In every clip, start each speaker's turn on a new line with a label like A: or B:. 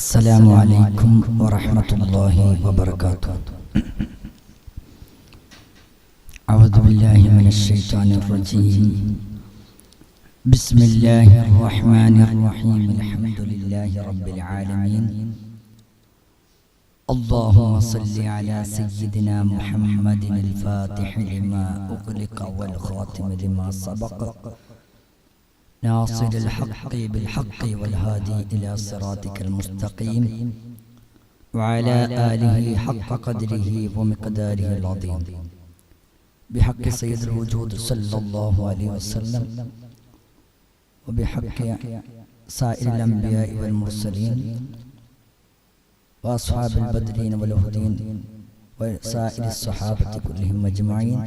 A: السلام عليكم ورحمة الله وبركاته. أعوذ بالله من الشيطان الرجيم. بسم الله الرحمن الرحيم. الحمد لله رب العالمين. اللهم صل على سيدنا محمد الفاتح لما أغلق والخاتم لما سبق ناصر الحق بالحق والهادي إلى صراطك المستقيم وعلى آله حق قدره ومقداره العظيم بحق سيد الوجود صلى الله عليه وسلم وبحق سائر الأنبياء والمرسلين وأصحاب البدرين والهدين وسائر الصحابة كلهم أجمعين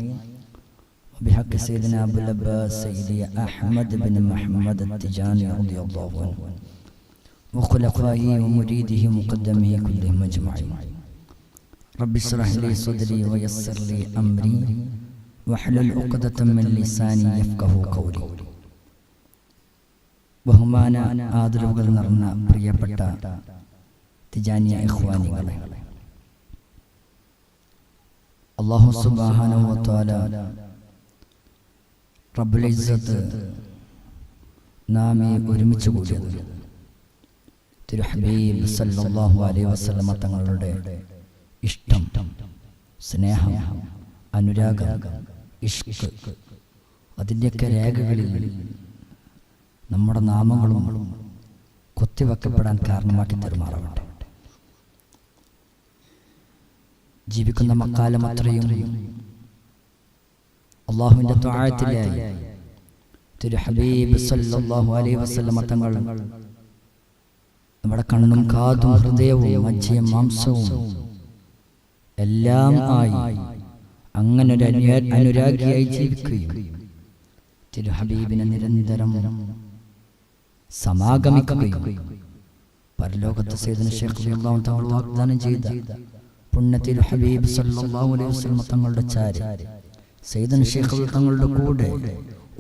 A: وبحق سيدنا أبو العباس سيدي أحمد بن محمد التجاني رضي الله عنه وخلفائه ومريده مقدمه كلهم أجمعين. رب اشرح لي صدري ويسر لي أمري واحلل عقدة من لساني يفقهوا قولي. ബഹുമാന ആദരവുകൾ നിറഞ്ഞ പ്രിയപ്പെട്ട തിജാനിയ ഇഖ്വാനികളെ, അല്ലാഹു സുബ്ഹാനഹു വ തആല റബ്ബുൽ ഇസ്സത്ത് നാം ഒരുമിച്ച് കൂടിയത് തിരു ഹബീബ് സല്ലല്ലാഹു അലൈഹി വസല്ലമ തങ്ങളുടെ ഇഷ്ടം, സ്നേഹം, അനുരാഗം, ഇഷ്ക്, അതിൻ്റെയൊക്കെ രേഖകളിൽ നമ്മുടെ നാമങ്ങളും കൊത്തിവെക്കപ്പെടാൻ കാരണമാക്കി തെരുമാറാവട്ടെ. ജീവിക്കുന്ന മക്കാലം അത്രയും അല്ലാഹുവിൻ്റെ ത്വഅത്തിലായി തിരു ഹബീബ് സല്ലല്ലാഹു അലൈഹി വസല്ലമ തങ്ങൾ നമ്മുടെ കണ്ണും കാതും ഹൃദയവും മജ്ജയും മാംസവും എല്ലാം ആയി അങ്ങനെ ഒരു അനുരാഗിയായി ജീവിക്കുകയും തിരു ഹബീബിനെ നിരന്തരം സമാഗമിക്കുകയും പരലോകത്ത് സയ്യിദുനാ ശൈഖ് റളിയല്ലാഹു തആല വാഗ്ദാനം ചെയ്ത പുണ്യ തിരു ഹബീബ് സല്ലല്ലാഹു അലൈഹി വസല്ലമ തങ്ങളുടെ ചാരി സയ്യിദുനാ ശൈഖ് തങ്ങളുടെ കൂടെ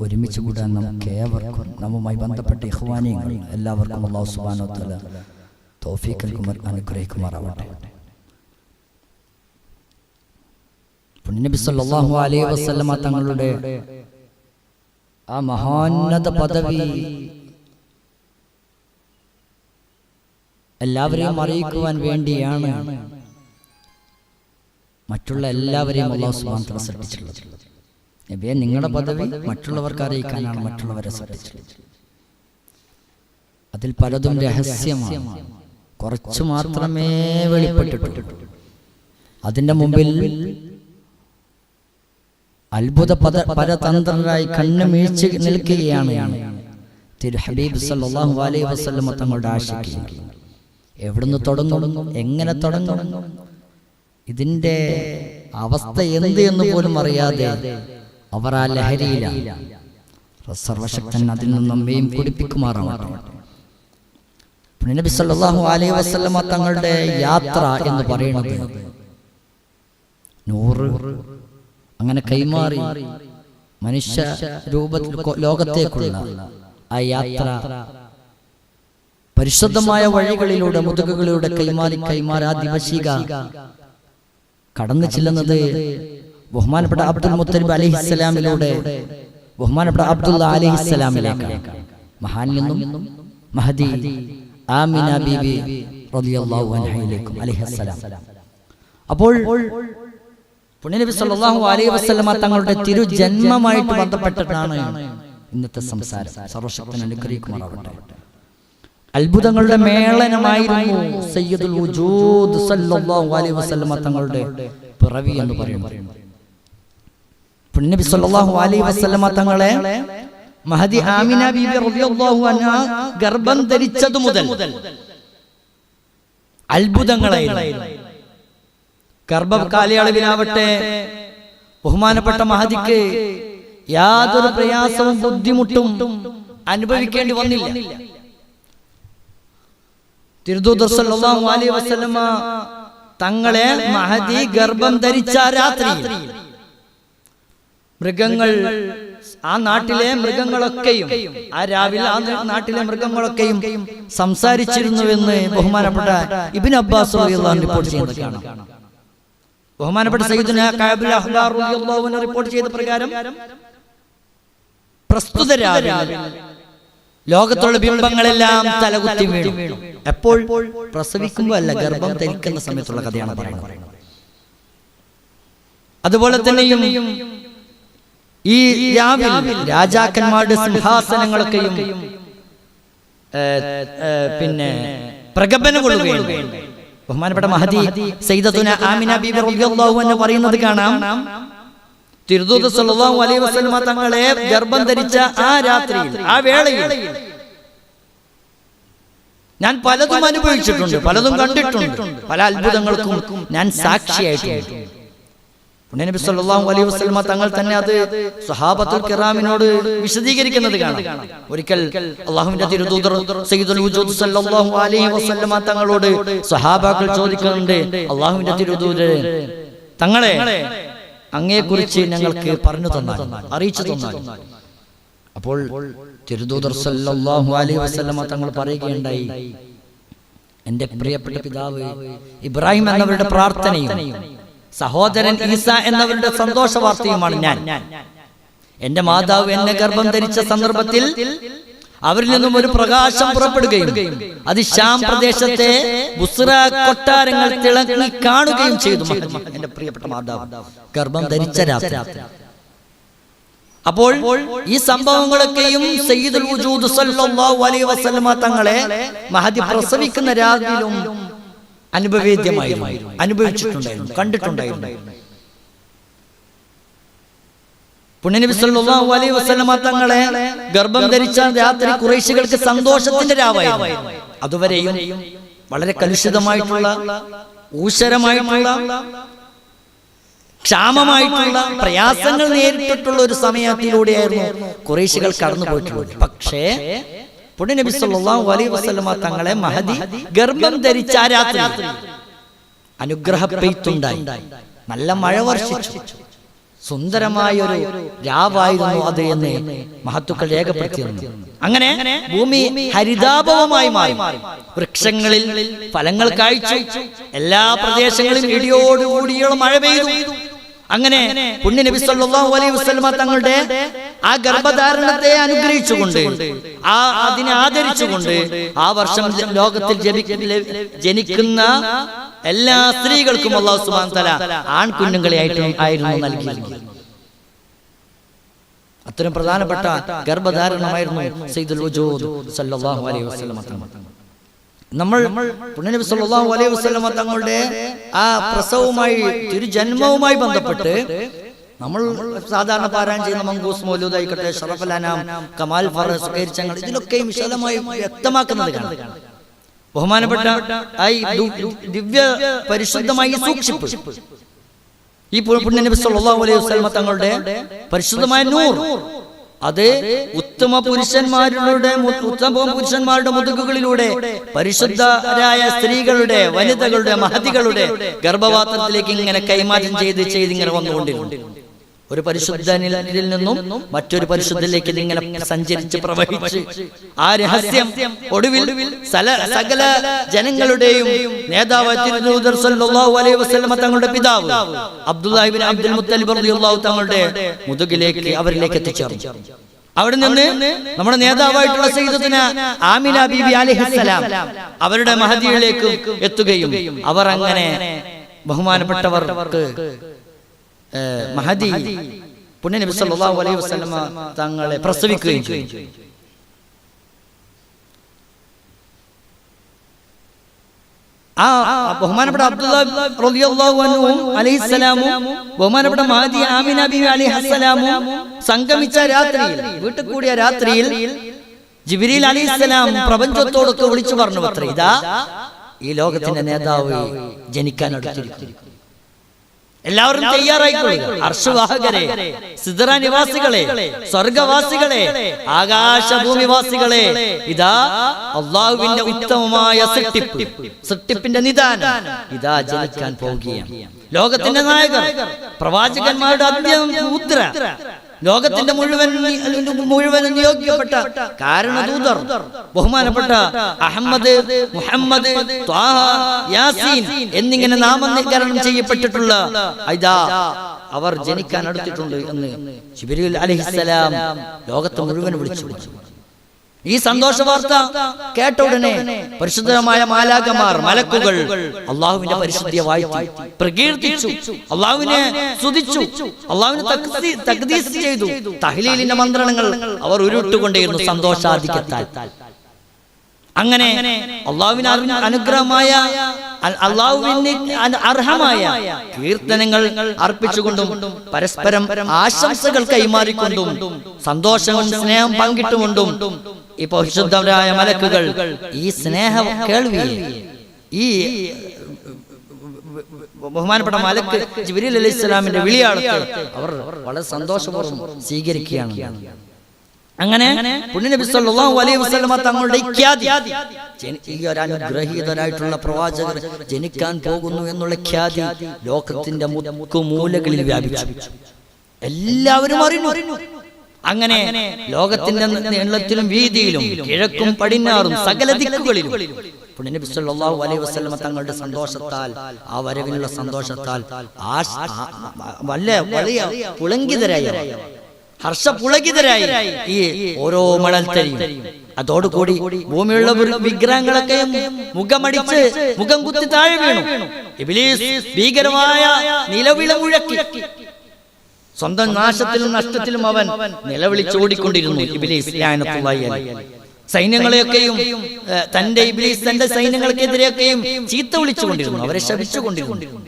A: ഒരുമിച്ച് കൂടാൻ നമുക്കേവർക്കും നമ്മുമായി ബന്ധപ്പെട്ട ഇഖ്വാനികൾ എല്ലാവർക്കും അല്ലാഹു സുബ്ഹാനഹു വ തആല തൗഫീഖ് അനുഗ്രഹിക്കുമാറാവട്ടെ. പുണ്യ നബി സല്ലല്ലാഹു അലൈഹി വസല്ലമ തങ്ങളുടെ ആ മഹോന്നത പദവി എല്ലാവരെയും അറിയിക്കുവാൻ വേണ്ടിയാണ് മറ്റുള്ള എല്ലാവരെയും അല്ലാഹു സുബ്ഹാനഹു വ തആല സൃഷ്ടിച്ചിട്ടുള്ളത്. നബിയെ, നിങ്ങളുടെ പദവി മറ്റുള്ളവർക്ക് അറിയിക്കാനാണ് മറ്റുള്ളവരെ സൃഷ്ടിച്ചത്. അതിൽ പലതും രഹസ്യമാണ്, കുറച്ചു മാത്രമേ വെളിപ്പെട്ടിട്ടുള്ളൂ. അതിന്റെ മുമ്പിൽ അത്ഭുത പരതന്ത്രരായി കണ്ണുമീഴ്ച നിൽക്കുകയാണ് തിരു ഹബീബ് സല്ലല്ലാഹു അലൈഹി വസല്ലമ തങ്ങളുടെ ആശിക്ക്. എവിടുന്ന് തുടങ്ങും, എങ്ങനെ തുടങ്ങും, ഇതിന്റെ അവസ്ഥ എന്ത് എന്ന് പോലും അറിയാതെ അവർ ആ ലഹരിയിലാണ്. സർവശക്തൻ അതിൽ നിന്ന് നമ്മയും കുടിപ്പിക്കുമാറാവട്ടെ. നബി സല്ലല്ലാഹു അലൈഹി വസല്ലമ തങ്ങളുടെ യാത്ര എന്ന് പറയുന്നത് നൂറ് അങ്ങനെ കൈമാറി മനുഷ്യ രൂപത്തിൽ ലോകത്തേക്കുള്ള ആ യാത്ര പരിശുദ്ധമായ വഴികളിലൂടെ മുതുകുകളിലൂടെ കൈമാറി ആ ദിവശിക കടന്നു ചെല്ലുന്നത് ബഹുമാനപ്പെട്ട അബ്ദുൽ മുത്തലിബ് അലൈഹിസ്സലാമിലൂടെ ബഹുമാനപ്പെട്ട അബ്ദുള്ള അലൈഹിസ്സലാമിലേക്കാണ്. മഹാനിൽ നിന്നും മഹദി ആമിന ബീബി റളിയല്ലാഹു അൻഹയിലേക്കും അലൈഹിസ്സലാം. അപ്പോൾ പുണ്യനബി സല്ലല്ലാഹു അലൈഹി വസല്ലമ തങ്ങളുടെ തിരുജന്മമായിട്ട് ബന്ധപ്പെട്ടിട്ടാണ് ഇന്നത്തെ സംസാരം. സർവശക്തൻ അനുഗ്രഹിക്കുമാറാവട്ടെ. അത്ഭുതങ്ങളുടെ മേളനമായിരുന്നു സയ്യിദുൽ വജൂദ് സല്ലല്ലാഹു അലൈഹി വസല്ലമ തങ്ങളുടെ പിറവി എന്ന് പറയുന്നത്. പുണ്യനബി സല്ലല്ലാഹു അലൈഹി വസല്ലമ തങ്ങളെ മഹദി ആമിന ബീബി റളിയല്ലാഹു അൻഹ ഗർഭം ധരിച്ചതു മുതൽ അത്ഭുതങ്ങളായിരുന്നു. ഗർഭകാലയളവിലാവട്ടെ ബഹുമാനപ്പെട്ട മഹദിക്ക് യാതൊരു പ്രയാസവും ബുദ്ധിമുട്ടും അനുഭവിക്കേണ്ടി വന്നില്ല. തിരുദൂതർ സല്ലല്ലാഹു അലൈഹി വസല്ലമ തങ്ങളെ മഹദി ഗർഭം ധരിച്ച രാത്രി മൃഗങ്ങൾ ആ നാട്ടിലെ മൃഗങ്ങളൊക്കെയും ആ രാവിലെ ആ നാട്ടിലെ മൃഗങ്ങളൊക്കെയും സംസാരിച്ചിരുന്നുവെന്ന് ബഹുമാനപ്പെട്ട ഇബ്നു അബ്ബാസ് റളിയല്ലാഹു അൻഹു റിപ്പോർട്ട് ചെയ്യുന്നത് കാണാം. ബഹുമാനപ്പെട്ട സയ്യിദുനാ കഅബുൽ അഹ്ബാർ റളിയല്ലാഹു അൻഹു റിപ്പോർട്ട് ചെയ്ത പ്രകാരം പ്രസ്തുത രാവിലെ ലോകത്തുള്ള ബിംബങ്ങളെല്ലാം തലകുത്തി വീണു. എപ്പോൾ? പ്രസവിക്കുമ്പോൾ അല്ല, ഗർഭം ധരിക്കുന്ന സമയത്തുള്ള കഥയാണ് പറയുന്നത്. അതുപോലെ തന്നെയും ഈ രാവിലെ രാജാക്കന്മാരുടെ സിംഹാസനങ്ങളൊക്കെയും പിന്നെ പ്രകമ്പനം കൊള്ളുകയും ബഹുമാനപ്പെട്ട മഹദി സയ്യിദത്തുന ആമിന ബീബി റളിയല്ലാഹു അൻഹ പറയുന്നത് കാണാം. തിരുദൂതർ സല്ലല്ലാഹു അലൈഹി വസല്ലമ തങ്ങളെ ഗർഭം ധരിച്ച ആ രാത്രിയിൽ, ആ വേളയിൽ ഞാൻ പലതും അനുഭവിച്ചിട്ടുണ്ട്, പലതും കണ്ടിട്ടുണ്ട്, പല അത്ഭുതങ്ങൾക്കും ഞാൻ സാക്ഷിയായിട്ടുണ്ട്. നബി സല്ലല്ലാഹു അലൈഹി വസല്ലമ തങ്ങൾ തന്നെ അത് സ്വഹാബത്തുൽ കിറാമിനോട് വിശദീകരിക്കുന്നത് കാണാം. ഒരിക്കൽ അല്ലാഹുവിന്റെ തിരുദൂതർ സയ്യിദുൽ വജൂദ് സല്ലല്ലാഹു അലൈഹി വസല്ലമ തങ്ങളോട് സ്വഹാബാക്കൾ ചോദിക്കുന്നുണ്ട്, അല്ലാഹുവിന്റെ തിരുദൂതരെ, തങ്ങളെ അങ്ങയെക്കുറിച്ച് ഞങ്ങൾക്ക് പറഞ്ഞു തന്നാൽ, അറിയിച്ചു തന്നാൽ. അപ്പോൾ തിരുദൂതർ സല്ലല്ലാഹു അലൈഹി വസല്ലമ തങ്ങൾ പറയുകയുണ്ടായി, എന്റെ പ്രിയപ്പെട്ട പിതാവ് ഇബ്രാഹിം എന്നവരുടെ പ്രാർത്ഥനയും സഹോദരൻ ഈസ എന്നവരുടെ സന്തോഷ വാർത്തയുമാണ് ഞാൻ. എന്റെ മാതാവ് എന്നെ ഗർഭം ധരിച്ച സന്ദർഭത്തിൽ അവരിൽ നിന്നും ഒരു പ്രകാശം പുറപ്പെടുകയും അത് ശാം പ്രദേശത്തെ ബുസ്ര കൊട്ടാരങ്ങൾ തിളങ്ങി കാണുകയും ചെയ്തു. എന്റെ പ്രിയപ്പെട്ട മാതാവ് ഗർഭം ധരിച്ച രാത്രി. അപ്പോൾ ഈ സംഭവങ്ങളൊക്കെയും സയ്യിദുൽ വജൂദ് സല്ലല്ലാഹു അലൈഹി വസല്ലമ തങ്ങളെ മഹദി പ്രസവിക്കുന്ന രാത്രിയിലും അനുഭവേദ്യമായിരുന്നു, അനുഭവിച്ചിട്ടുണ്ടായിരുന്നു, കണ്ടിട്ടുണ്ടായിരുന്നു. പുണ്യനബി സല്ലല്ലാഹു അലൈഹി വസല്ലമ തങ്ങളെ ഗർഭം ധരിച്ച രാത്രി ഖുറൈശികൾക്ക് സന്തോഷത്തിന്റെ രാവായിരുന്നു. അതുവരെയും വളരെ കലുഷിതമായിട്ടുള്ള, ഊഷരമായിട്ടുള്ള, ക്ഷാമമായിട്ടുള്ള പ്രയാസങ്ങൾ നേരിട്ടിട്ടുള്ള ഒരു സമയത്തിലൂടെയായിരുന്നു ഖുറൈശികൾ കടന്നു പോയിട്ടുള്ളത്. പക്ഷേ പുണ്യനബി സല്ലല്ലാഹു അലൈഹി വസല്ലമ തങ്ങളെ മഹദി ഗർഭം ധരിച്ച ആ രാത്രി അനുഗ്രഹ പെയ്ത്തുണ്ടായി, നല്ല മഴ വർഷിച്ചു, സുന്ദരമായ ഒരു രാവായിരുന്നു അത് എന്ന് മഹത്തുക്കൾ രേഖപ്പെടുത്തിയിരുന്നു. അങ്ങനെ ഭൂമി ഹരിതാഭവമായി മാറി, വൃക്ഷങ്ങളിൽ ഫലങ്ങൾ കായ്ച്ചു, എല്ലാ പ്രദേശങ്ങളിലും ഇടിയോടുകൂടിയുള്ള മഴ പെയ്തു. അങ്ങനെ പുണ്യനബി സല്ലല്ലാഹു അലൈഹി വസല്ലമ തങ്ങളുടെ ആ ഗർഭധാരണത്തെ അനുഗ്രഹിച്ചുകൊണ്ട്, അതിനെ ആദരിച്ചുകൊണ്ട് ആ വർഷം ലോകത്തിൽ ജനിക്കുന്ന എല്ലാ സ്ത്രീകൾക്കും അല്ലാഹു സുബ്ഹാനഹു വ തആല ആൺകുഞ്ഞുങ്ങളെ ആയിരുന്നു നൽകിയിരുന്നത്. അത്രയും പ്രധാനപ്പെട്ട ഗർഭധാരണമായിരുന്നു സയ്യിദുൽ വജൂദ് സല്ലല്ലാഹു അലൈഹി വസല്ലമ തങ്ങൾ. നമ്മൾ പുണ്യനബി സല്ലല്ലാഹു അലൈഹി വസല്ലമ തങ്ങളുടെ ആ പ്രസവവുമായി, തിരുജന്മവുമായി ബന്ധപ്പെട്ട് നമ്മൾ സാധാരണ പാരായണം ചെയ്യുന്ന മങ്കൂസ് മൗലൂദ് ആയിക്കോട്ടെ, ശറഫുൽ അനാം, കമാൽ ഫറസ്, പേരിച്ചങ്ങൾ, ഇതിലൊക്കെയും വിശദമായി വ്യക്തമാക്കുന്നത് കാണാം. ബഹുമാനപ്പെട്ട ദിവ്യ പരിശുദ്ധമായി സൂക്ഷിപ്പ്, ഈ പുണ്യനബി സല്ലല്ലാഹു അലൈഹി വസല്ലമ തങ്ങളുടെ പരിശുദ്ധമായ നൂർ, അത് ഉത്തമ പുരുഷന്മാരുടെ മുതുകുകളിലൂടെ പരിശുദ്ധരായ സ്ത്രീകളുടെ, വനിതകളുടെ, മഹതികളുടെ ഗർഭപാത്രത്തിലേക്ക് ഇങ്ങനെ കൈമാറ്റം ചെയ്ത് ഇങ്ങനെ വന്നുകൊണ്ടിരുന്നു. ഒരു പരിശുദ്ധനിൽ നിന്നും മറ്റൊരു പരിശുദ്ധനിലേക്ക് ഇതിങ്ങനെ സഞ്ചരിച്ച് പ്രവഹിച്ച് ആ രഹസ്യം ഒടുവിൽ സകല ജനങ്ങളുടെയും നേതാവ് തിരുദൂതർ സല്ലല്ലാഹു അലൈഹി വസല്ലമ തങ്ങളുടെ പിതാവ് അബ്ദുല്ലാഹി ഇബ്നു അബ്ദുൽ മുത്തലിബ് റളിയല്ലാഹു തങ്ങളുടെ മുതുകിലേക്ക്, അവരിലേക്ക് എത്തിച്ചേർന്നു. അവിടെ നിന്ന് നമ്മുടെ നേതാവായിട്ടുള്ള സയ്യിദത്തുന ആമിന ബീബി അലൈഹിസ്സലാം അവരുടെ മഹദിയിലേക്ക് എത്തുകയും അവർ അങ്ങനെ ബഹുമാനപ്പെട്ടവർക്ക് മഹദി പുണ്യനബി സല്ലല്ലാഹു അലൈഹി വസല്ലമ തങ്ങളെ പ്രസവിക്കുകയും ചെയ്തു. ആ ബഹുമാനപ്പെട്ട അബ്ദുല്ലാഹ് റളിയല്ലാഹു അൻഹു അലൈഹിസ്സലാമും ബഹുമാനപ്പെട്ട മഹദി ആമിന ബീവി അലൈഹിസ്സലാമും സംഗമിച്ച രാത്രിയിൽ, വീട്ടിൽ കൂടിയ രാത്രിയിൽ ജിബ്രീൽ അലൈഹിസ്സലാം പ്രപഞ്ചത്തോടൊക്കെ വിളിച്ചു പറഞ്ഞു, അത്രേ ഇതാ ഈ ലോകത്തിന്റെ നേതാവ് ജനിക്കാൻ അടുത്തിരിക്കുന്നു, എല്ലാവരും തയ്യാറായിക്കൊള്ളുക. അർശവാഹകരെ, സിദ്റ നിവാസികളെ, സ്വർഗവാസികളെ, ആകാശഭൂമിവാസികളെ, ഇതാ അല്ലാഹുവിന്റെ ഉത്തമമായ സൃഷ്ടിപ്പിന്റെ നിദാനം ഇതാ ജനിക്കാൻ പോവുകയാണ്. ലോകത്തിന്റെ നായകർ, പ്രവാചകന്മാരുടെ മുദ്ര, ലോകത്തിന്റെ മുഴുവൻ നിയോഗിക്കപ്പെട്ട കാരണദൂതർ ബഹുമാനപ്പെട്ട അഹമ്മദ്, മുഹമ്മദ്, ത്വാഹ, യാസീൻ എന്നിങ്ങനെ നാമനിർദ്ദേശം ചെയ്യപ്പെട്ടിട്ടുള്ള ഇതാ അവർ ജനിക്കാൻ അടുത്തിട്ടുണ്ട് എന്ന് ജിബ്രീൽ അലൈഹിസ്സലാം ലോകത്തെ മുഴുവൻ വിളിച്ചു. ഈ സന്തോഷ വാർത്ത കേട്ട ഉടനെ പരിശുദ്ധമായ മാലാഖമാർ, മലക്കുകൾ അള്ളാഹുവിന്റെ പരിശുദ്ധിയെ വാഴ്ത്തി പ്രകീർത്തിച്ചു, അള്ളാഹുവിനെ സ്തുതിച്ചു, അള്ളാഹുവിനെ തഖ്ദീസ് ചെയ്തു. തഹ്ലീലിന്റെ മന്ത്രങ്ങൾ അവർ ഉരുട്ടുകൊണ്ടേയിരുന്നു സന്തോഷാധിക്യത്താൽ. അങ്ങനെ അള്ളാഹുവിന് അനുഗ്രഹമായ, അള്ളാഹുവിന് അർഹമായ കീർത്തനങ്ങൾ അർപ്പിച്ചുകൊണ്ടും പരസ്പരം ആശംസകൾ കൈമാറിക്കൊണ്ടും സന്തോഷവും സ്നേഹം പങ്കിട്ടുകൊണ്ടും ഇപ്പൊ ശുദ്ധരായ മലക്കുകൾ ഈ സ്നേഹ കേൾവിയെ, ഈ ബഹുമാനപ്പെട്ട മലക്ക് ജിബ്രീൽ അലൈഹിസ്സലാമിന്റെ വിളിയാളത്തെ അവർ വളരെ സന്തോഷപൂർവ്വം സ്വീകരിക്കുകയാണ്. അങ്ങനെ പുണ്യനബി സല്ലല്ലാഹു അലൈഹി വസല്ലമ തങ്ങളുടെ ഖ്യാതി, ഈ ഒരു അനുഗ്രഹീതരായിട്ടുള്ള പ്രവാചകർ ജനിക്കാൻ പോകുന്നു എന്നുള്ള ഖ്യാതി ലോകത്തിന്റെ മുക്കുമൂലകളിൽ വ്യാപിച്ചു. എല്ലാവരും അറിഞ്ഞു. അങ്ങനെ ലോകത്തിന്റെ നീളത്തിലും വീതിയിലും കിഴക്കും പടിഞ്ഞാറും സകല ദിക്കുകളിലും പുണ്യനബി സല്ലല്ലാഹു അലൈഹി വസല്ലമ തങ്ങളുടെ സന്തോഷത്താൽ, ആ വരവിനുള്ള സന്തോഷത്താൽ വലിയ പുളങ്കിതരായി, ഹർഷപുളകിതരായി ഈ ഓരോ മണൽത്തരിയും. അതോടുകൂടി ഭൂമിയുള്ള വിഗ്രഹങ്ങളൊക്കെ മുഖമടിച്ച് മുഖം കുത്തി താഴെ വീണു. ഇബ്ലീസ് ഭീകരമായ നിലവിളി മുഴക്കി. സ്വന്തം നാശത്തിലും നഷ്ടത്തിലും അവൻ നിലവിളിച്ചോടിക്കൊണ്ടിരുന്നു. ഇബ്ലീസ് ലഅനത്തുല്ലാഹി അലൈഹി സൈന്യങ്ങളെയൊക്കെയും തന്റെ ഇബ്ലീസ് തന്റെ സൈന്യങ്ങൾക്കെതിരെയൊക്കെയും ചീത്ത വിളിച്ചുകൊണ്ടിരുന്നു, അവരെ ശപിച്ചുകൊണ്ടിരുന്നു.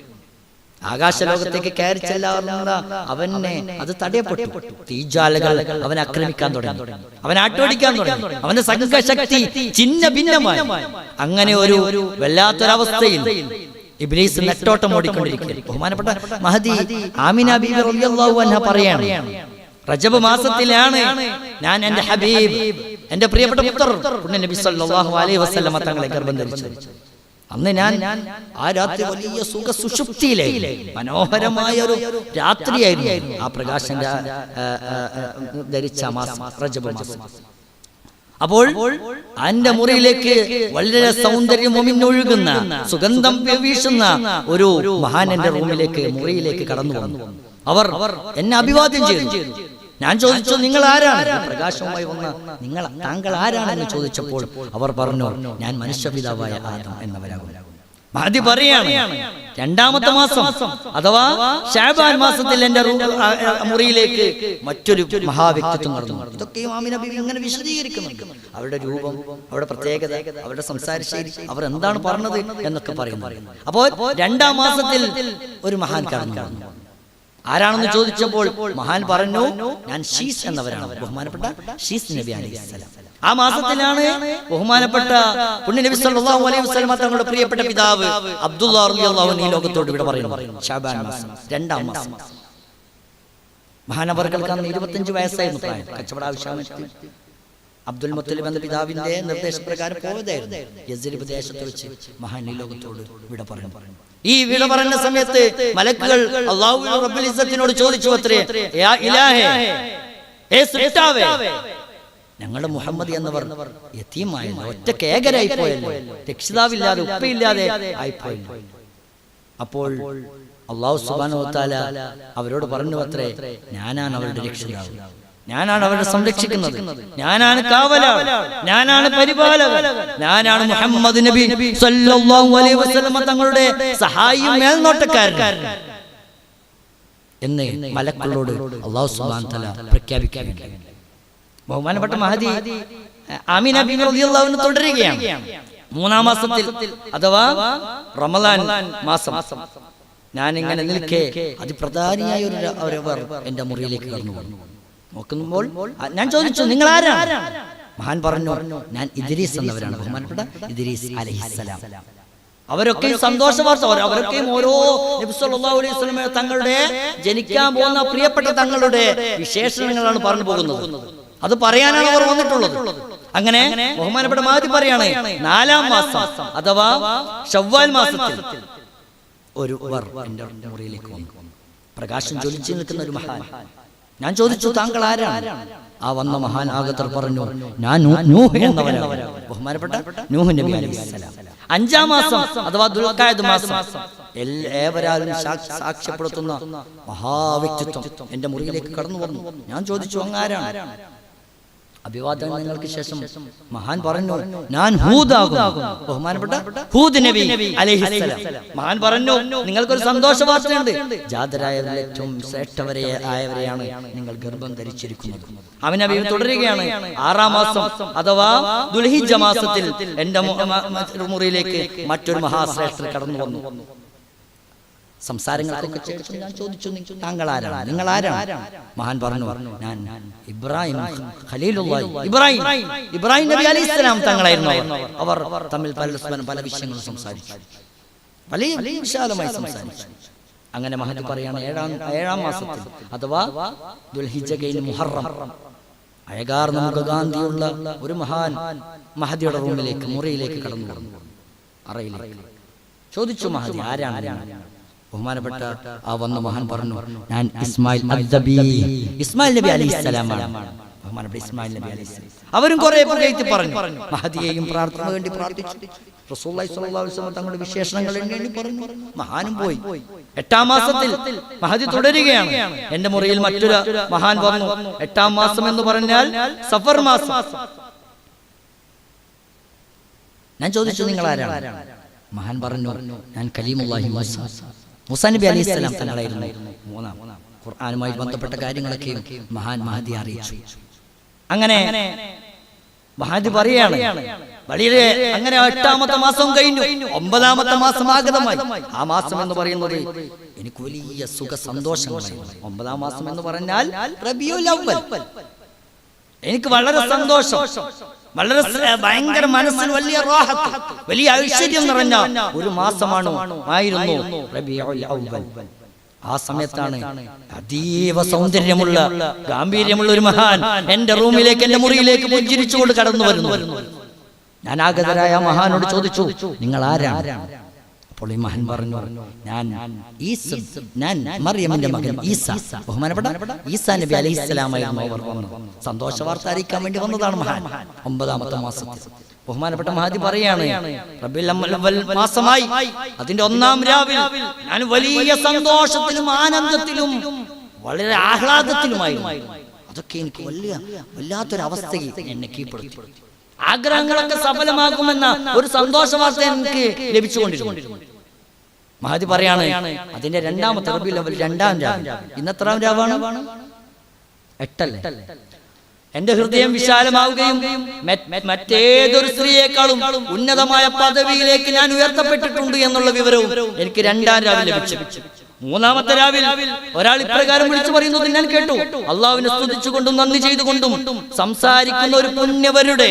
A: ആകാശലോകത്തേക്ക് കയറി ചെല്ലാറുള്ള അവനെ അത് തടയപ്പെട്ടു. തീജ്വാലകൾ അവനെ ആക്രമിക്കാൻ തുടങ്ങി, അവനെ ആട്ടോടിക്കാൻ തുടങ്ങി. അവന്റെ സംഘശക്തി ചിന്ന ഭിന്നമായി. അങ്ങനെ ഒരു വല്ലാത്തൊരവസ്ഥയിൽ ഇബ്ലീസ് നെട്ടോട്ടം ഓടിക്കൊണ്ടിരിക്കുകയാണ്. ബഹുമാനപ്പെട്ട മഹദി ആമിന ബീബി റളിയല്ലാഹു അൻഹ പറയാണ്, റജബ് മാസത്തിലാണ് ഞാൻ എന്റെ ഹബീബ്, എന്റെ പ്രിയപ്പെട്ട പുത്രർ പുണ്യ നബി സല്ലല്ലാഹു അലൈഹി വസല്ലമ തങ്ങളെ ഗർഭം ധരിച്ചത്. അന്ന് ഞാൻ ആ രാത്രി വലിയ സുഖ സുഷുപ്തിയിലെ മനോഹരമായ ഒരു രാത്രിയായിരുന്നു. ആ പ്രകാശം ധരിച്ച മാസം റജബ് മാസം. അപ്പോൾ എന്റെ മുറിയിലേക്ക് വളരെ സൗന്ദര്യമൊമിഞ്ഞൊഴുകുന്ന സുഗന്ധം വീശുന്ന ഒരു മഹാൻ എന്റെ റൂമിലേക്ക്, മുറിയിലേക്ക് കടന്നു വന്നു. അവർ എന്നെ അഭിവാദ്യം ചെയ്തു. ഞാൻ ചോദിച്ചു, നിങ്ങൾ ആരാണ്? പ്രകാശവുമായി വന്ന താങ്കൾ ആരാണെന്ന് ചോദിച്ചപ്പോൾ അവർ പറഞ്ഞു, ഞാൻ മനുഷ്യപിതാവായ ആദം എന്നവരാകും. മഹദി പറയാണ്, രണ്ടാമത്തെ മാസം അഥവാ ശഅബാൻ മാസത്തിൽ എന്റെ മുറിയിലേക്ക് മറ്റൊരു മഹാവ്യക്തിത്വം കടന്നു. ഇതൊക്കെയും ആമിന ബീവി ഇങ്ങനെ വിശദീകരിക്കുന്നുണ്ട്. അവരുടെ രൂപം, അവരുടെ പ്രത്യേകത, അവരുടെ സംസാര ശൈലി, അവർ എന്താണ് പറഞ്ഞത് എന്നൊക്കെ പറയുന്നു. അപ്പോൾ രണ്ടാം മാസത്തിൽ ഒരു മഹാൻ കടന്നു. ആരാണെന്ന് ചോദിച്ചപ്പോൾ മഹാൻ പറഞ്ഞു, ഞാൻ ഷീസ് എന്നവരാണ്, ബഹുമാനപ്പെട്ട ഷീസ് നബി അലൈഹിസ്സലാം. ആ മാസത്തിലാണ് ബഹുമാനപ്പെട്ട പുണ്യ നബി സല്ലല്ലാഹു അലൈഹി വസല്ലം തങ്ങളുടെ പ്രിയപ്പെട്ട പിതാവ് അബ്ദുല്ലാ റളിയല്ലാഹു അൻഹു ഈ ലോകത്തോട് ഇവിടെ പറയുന്നു. ശഅബാൻ മാസം, രണ്ടാം മാസം. മഹാനവർകൾക്ക് അന്ന് 25 വയസ്സായിരുന്നു പ്രായം. കച്ചവട ആവശ്യത്തിന് അബ്ദുൽ മുത്തലിബ് എന്ന പിതാവിന്റെ നിർദ്ദേശപ്രകാരം പോയതായിരുന്നു. യസ്രിബ് ദേശത്ത് വെച്ച് മഹാൻ ഈ ലോകത്തോട് വിട പറഞ്ഞു. ഈ വിട പറഞ്ഞ സമയത്ത് മലക്കുകൾ അല്ലാഹു റബ്ബുൽ ഇസ്സത്തിനോട് ചോദിച്ചു അത്രേ, യാ ഇലാഹേ, ഏ സൃഷ്ടാവേ, ഞങ്ങളുടെ മുഹമ്മദ് എന്നവർ യതീമായല്ലോ, ഒറ്റ കേകരായി പോയല്ലോ, രക്ഷിതാവില്ലാതെ ഉപ്പയില്ലാതെ ആയിപ്പോയല്ലോ. അപ്പോൾ അല്ലാഹു സുബ്ഹാനഹു വ തആല അവരോട് പറഞ്ഞു അത്രേ, ഞാനാണ് അവരുടെ രക്ഷിതാവ്, ഞാനാണ് അവരെ സംരക്ഷിക്കുന്നത്, ഞാനാണ് കാവലാൾ, ഞാനാണ് പരിപാലകൻ, ഞാനാണ് മുഹമ്മദ് നബി സല്ലല്ലാഹു അലൈഹി വസല്ലം തങ്ങളുടെ സഹായിയും മേൽനോട്ടക്കാരൻ എന്ന് മലക്കുകളോട് അല്ലാഹു സുബ്ഹാനഹു വ തആല പ്രഖ്യാപിക്കുകയാണ്. ബഹുമാനപ്പെട്ട മഹദി ആമിന ബീവി റളിയല്ലാഹു അൻഹ തുടരുകയാണ്. മൂന്നാം മാസത്തിൽ അഥവാ റമളാൻ മാസം ഞാൻ ഇങ്ങനെ നിൽക്കെ അതിപ്രധാനിയായ ഒരു എന്റെ മുറിയിലേക്ക് കടന്നു വന്നു. നോക്കുമ്പോൾ ഞാൻ ചോദിച്ചു, നിങ്ങൾ ആരാണ്? മഹാൻ പറഞ്ഞു, ഞാൻ ഇദ്രീസ് എന്നവരാണ്, ബഹുമാനപ്പെട്ട ഇദ്രീസ് അലൈഹിസ്സലാം. അവരൊക്കെ സന്തോഷ വാർത്ത, അവരൊക്കെയും ഓരോ നബി സല്ലല്ലാഹു അലൈഹി വസല്ലം തങ്ങളുടെ ജനിക്കാൻ പോകുന്ന പ്രിയപ്പെട്ട തങ്ങളുടെ വിശേഷണങ്ങളാണ് പറഞ്ഞു പോകുന്നത്. അത് പറയാനാണ് അവർ വന്നിട്ടുള്ളത്. അങ്ങനെ ബഹുമാനപ്പെട്ട മഹദി പറയാണ്, നാലാം മാസം അഥവാ ശവ്വാൽ മാസത്തിൽ ഒരു എന്റെ മുറിയിലേക്ക് വന്നു. പ്രകാശം ജ്വലിച്ചു നിൽക്കുന്ന ഒരു മഹാൻ. ഞാൻ ചോദിച്ചു, താങ്കൾ ആരാണ്? ആ വന്ന മഹാനാഗതർ പറഞ്ഞു, ഞാൻ നൂഹ് എന്നവനാണ്, ബഹുമാനപ്പെട്ട നൂഹ് നബി അലൈഹിസ്സലാം. 5-ാം മാസം അഥവാ ദുൽഖഅദ് മാസം ഏവരാലും സാക്ഷ്യപ്പെടുത്തുന്ന മഹാവ്യക്തിത്വം എന്റെ മുറിയിലേക്ക് കടന്നു വന്നു. ഞാൻ ചോദിച്ചു, അങ്ങാരാണ്? അഭിവാദനങ്ങൾക്ക് ശേഷം മഹാൻ പറഞ്ഞു, ഞാൻ ഹൂദാകും, ബഹുമാനപ്പെട്ട ഹൂദ് നബി അലൈഹിസ്സലാം. മഹാൻ പറഞ്ഞു, നിങ്ങൾക്കൊരു സന്തോഷ വാർത്തയുണ്ട്, ജാതരായവരിൽ ഏറ്റവും ശ്രേഷ്ഠവരെയാണ് നിങ്ങൾ ഗർഭം ധരിച്ചിരിക്കുന്നത്. അവൻ നബി തുടരുകയാണ്, 6-ാം മാസം അഥവാ ദുൽഹിജ്ജ മാസത്തിൽ എന്റെ മുറിയിലേക്ക് മറ്റൊരു മഹാശ്രേഷ്ഠൻ കടന്നു വന്നു. സംസാരങ്ങൾക്കൊക്കെ ശേഷം ഞാൻ ചോദിച്ചു, താങ്കൾ ആരാണ്? നിങ്ങൾ ആരാണ്? മഹാൻ പറഞ്ഞു, ഞാൻ ഇബ്രാഹിം ഖലീലുള്ളാഹി, ഇബ്രാഹിം നബി അലൈഹിസ്സലാം തങ്ങളായിരുന്നു. അവർ തമ്മിൽ പല വിഷയങ്ങളും സംസാരിച്ചു, വലിയ വിശാലമായി സംസാരിച്ചു. അങ്ങനെ മഹദി പറയാണ്, 7-ാം മാസത്തിൽ അഥവാ ദുൽഹിജ്ജ കഴിഞ്ഞ് മുഹറം, അഴകാർന്ന മുഖകാന്തിയുള്ള ഒരു മഹാൻ മഹദിയുടെ റൂമിലേക്ക്, മുറിയിലേക്ക് കടന്നു വന്നു, അറയിലേക്ക്. ചോദിച്ചു, മഹദി ആരാണ്? ബഹുമാനപ്പെട്ട ആ വന്ന മഹാൻ പറഞ്ഞു, ഞാൻ ഇസ്മായിൽ നബി അലൈഹിസ്സലാമാണ്. ബഹുമാനപ്പെട്ട ഇസ്മായിൽ നബി അലൈഹിസ്സലാം. അവരും കുറെ പുകഴ്ത്തി പറഞ്ഞു. മഹദിയെയും പ്രാർത്ഥന വേണ്ടി പ്രാർത്ഥിച്ചു. റസൂലുള്ളാഹി സ്വല്ലല്ലാഹു അലൈഹി വസല്ലം തങ്ങളുടെ വിശേഷണങ്ങൾ എണ്ണി പറഞ്ഞു. മഹാനും പോയി. 8-ാം മാസത്തിൽ മഹദി തുടരുകയാണ്. എന്റെ മുറിയിൽ മറ്റൊരു മഹാൻ വന്നു. 8-ാം മാസം എന്ന് പറഞ്ഞാൽ സഫർ മാസം. ഞാൻ ചോദിച്ചു, നിങ്ങൾ ആരാണ്? മഹാൻ പറഞ്ഞു, ഞാൻ കലീമുല്ലാഹി മൂസാ നബി അലൈഹിസ്സലാം തങ്ങളായിരുന്നു. ഖുർആനുമായി ബന്ധപ്പെട്ട കാര്യങ്ങളൊക്കെ മഹാൻ മഹദി അറിയിച്ചു. അങ്ങനെ മഹദി പറയാണ്, വളരെ അങ്ങനെ 8-ാമത്തെ മാസം കഴിഞ്ഞു, 9-ാമത്തെ മാസം ആഗതമായി. ആ മാസം എന്ന് പറയുന്നത് എനിക്ക് വലിയ സുഖ സന്തോഷങ്ങളായിരുന്നു. 9-ാം മാസം എന്ന് പറഞ്ഞാൽ റബീഉൽ അവ്വൽ. എനിക്ക് വളരെ സന്തോഷം, വളരെ ഭയങ്കര മനസ്സിൽ വലിയ റാഹത്ത്, വലിയ ഐശ്വര്യം നിറഞ്ഞ ഒരു മാസമായിരുന്നു റബീഉൽ അവ്വൽ. ആ സമയത്താണ് അതീവ സൗന്ദര്യമുള്ള ഗാംഭീര്യമുള്ള ഒരു മഹാൻ എന്റെ റൂമിലേക്ക്, എന്റെ മുറിയിലേക്ക് പുഞ്ചിരിച്ചുകൊണ്ട് കടന്നു വരുന്നു. ഞാൻ ആഗതരായ മഹാനോട് ചോദിച്ചു, നിങ്ങൾ ആരാണ്? അപ്പോൾ ഈ മഹാൻ പറഞ്ഞു, ഞാൻ മറിയമിന്റെ മകൻ ഈസ, ബഹുമാനപ്പെട്ട ഈസാ നബി അലൈഹിസ്സലാമായിരുന്നു. അവർ വന്നു സന്തോഷ വാർത്ത അറിയിക്കാൻ വേണ്ടി വന്നതാണ് മഹാൻ. 9-ാമത്തെ മാസത്തിൽ ബഹുമാനപ്പെട്ട മഹദി പറയാണ്, റബീഉൽ അവ്വൽ മാസമായി. അതിന്റെ 1-ാം രാവിൽ ഞാൻ വലിയ സന്തോഷത്തിലും ആനന്ദത്തിലും വളരെ ആഹ്ലാദത്തിലുമായിരുന്നു. അതൊക്കെ എനിക്ക് വല്ലാത്തൊരവസ്ഥയിൽ എന്നെ കീഴ്പ്പെടുത്തി. ആഗ്രഹങ്ങളൊക്കെ സഫലമാകുമെന്ന ഒരു സന്തോഷ വാർത്ത എനിക്ക് ലഭിച്ചുകൊണ്ടിരുന്നു. മഹദി പറയാണ്, അതിന്റെ 2-ാമത്തെ റബീഉൽ അവ്വൽ 2-ാം രാവ്. ഇന്നെത്രാം രാവാണ്? 8 അല്ലേ? എന്റെ ഹൃദയം വിശാലമാവുകയും മറ്റേതൊരു സ്ത്രീയേക്കാളും ഉന്നതമായ പദവിയിലേക്ക് ഞാൻ ഉയർത്തപ്പെട്ടിട്ടുണ്ട് എന്നുള്ള വിവരവും എനിക്ക് 2-ാം രാവിൽ ലഭിച്ചു. 3-ാമത്തെ രാവിൽ ഒരാൾ ഇപ്രകാരം വിളിച്ചു പറയുന്നത് ഞാൻ കേട്ടു. അള്ളാഹുവിനെ സ്തുതിച്ചുകൊണ്ടും നന്ദി ചെയ്തുകൊണ്ടും സംസാരിക്കുന്ന ഒരു പുണ്യവരുടെ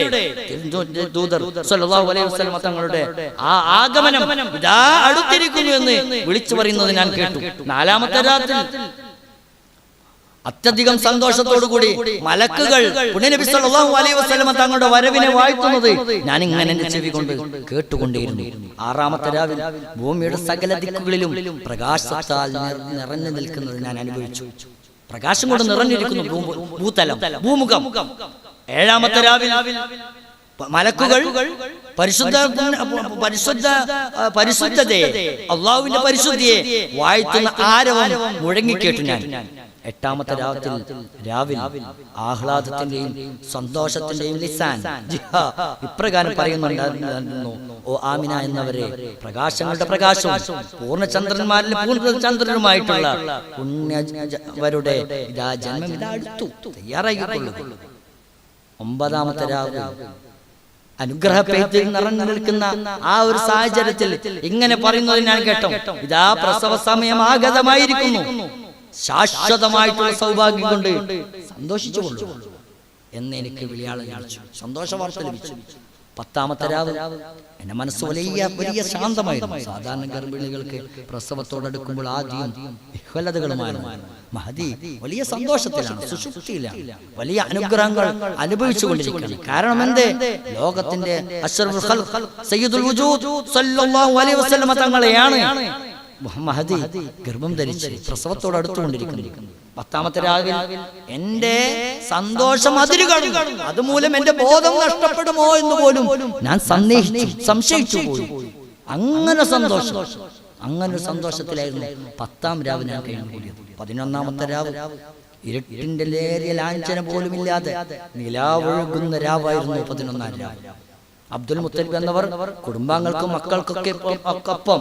A: ദൂതർ സ്വല്ലല്ലാഹു അലൈഹി വസല്ലം തങ്ങളുടെ ആ ആഗമനം ഇതാ അടുത്തിരിക്കുന്നു എന്ന് വിളിച്ചു പറയുന്നത് ഞാൻ കേട്ടു. 4-ാമത്തെ രാത്രി അത്യധികം സന്തോഷത്തോടുകൂടി മലക്കുകൾ പുണ്യനബി സല്ലല്ലാഹു അലൈഹി വസല്ലം തങ്ങളുടെ വരവിനെ വാഴ്ത്തുന്നത് ഞാൻ ഇങ്ങനെ എന്റെ ചെവി കൊണ്ട് കേട്ടുകൊണ്ടേയിരുന്നു. 6-ാമത്തെ രാവിൽ ഭൂമിയുടെ സകല ദിക്കുകളിലും പ്രകാശത്താൽ നിറഞ്ഞു നിൽക്കുന്നത് ഞാൻ അനുഭവിച്ചു. പ്രകാശം കൊണ്ട് നിറഞ്ഞിരിക്കുന്നു ഭൂതലം, ഭൂമുഖം. 7-ാമത്തെ രാവിൽ മലക്കുകൾ പരിശുദ്ധതയെ, അള്ളാഹുവിന്റെ പരിശുദ്ധിയെ വാഴ്ത്തുന്ന ആരവം മുഴങ്ങിക്കേട്ടു ഞാൻ. 8-ാമത്തെ രാവിൽ ആഹ്ലാദത്തിന്റെയും സന്തോഷത്തിന്റെയും ലിസാൻ ഇപ്രകാരം പറയുന്നുണ്ടായിരുന്നു, ഓ ആമിന എന്നവരെ, പ്രകാശങ്ങളുടെ പ്രകാശവും പൂർണ്ണചന്ദ്രന്മാരിൽ പൂർണ്ണചന്ദ്രനുമായിട്ടുള്ള പുണ്യവരുടെ ഇതാ ജന്മം ഇതാ അടുത്തു, തയ്യാറായിക്കൊള്ളു. 9-ാമത്തെ രാവിൽ അനുഗ്രഹപ്പെയ്ത്തിൽ നിറഞ്ഞു നിൽക്കുന്ന ആ ഒരു സാഹചര്യത്തിൽ ഇങ്ങനെ പറയുന്നത് ഞാൻ കേട്ടോ, ഇതാ പ്രസവ സമയം ആഗതമായിരിക്കുന്നു, ശാശ്വതമായിട്ടുള്ള സൗഭാഗ്യം കൊണ്ട് സന്തോഷിച്ചുകൊള്ളു എന്ന് എനിക്ക് വിളിയാളം ലഭിച്ചു, സന്തോഷ വാർത്ത ലഭിച്ചു. 10-ാമത്തെ രാവ് എന്റെ മനസ്സ് വലിയ ശാന്തമായിരുന്നു. സാധാരണ ഗർഭിണികൾക്ക് പ്രസവത്തോടടുക്കുമ്പോൾ ആദ്യം വിഹ്വലതകളുമായിരുന്നു. മഹദി വലിയ സന്തോഷത്തിലാണ്, സുഷുപ്തിയിലാണ്, വലിയ അനുഗ്രഹങ്ങൾ അനുഭവിച്ചുകൊണ്ടിരിക്കുകയാണ്. കാരണം എന്തേ? ലോകത്തിന്റെ അഷ്റഫുൽ ഖൽഖ് സയ്യിദുൽ വജൂദ് സല്ലല്ലാഹു അലൈഹി വസല്ലം തങ്ങളെയാണ് മഹദി ഗർഭം ധരിച്ച് പ്രസവത്തോട് അടുത്തുകൊണ്ടിരിക്കുന്നു. 10ാമത്തെ രാവിൽ എന്റെ സന്തോഷം അതിര് കടന്നു. അതുമൂലം എന്റെ ബോധം നഷ്ടപ്പെടുമോ എന്ന് പോലും ഞാൻ സംശയിച്ചു പോയി. അങ്ങനെ സന്തോഷത്തിലായിരുന്നു 10ാം രാവ് ഞാൻ കഴിഞ്ഞു കൂടിയത്. 11ാമത്തെ രാവ് ഇരുട്ടിന്റെ നേരിയ ലാഞ്ചന പോലും ഇല്ലാതെ നിലാവൊഴുകുന്ന രാവായിരുന്നു 11ാം രാവ്. അബ്ദുൽ മുത്തലിബ് എന്നവർ കുടുംബാംഗങ്ങൾക്കും മക്കൾക്കൊപ്പം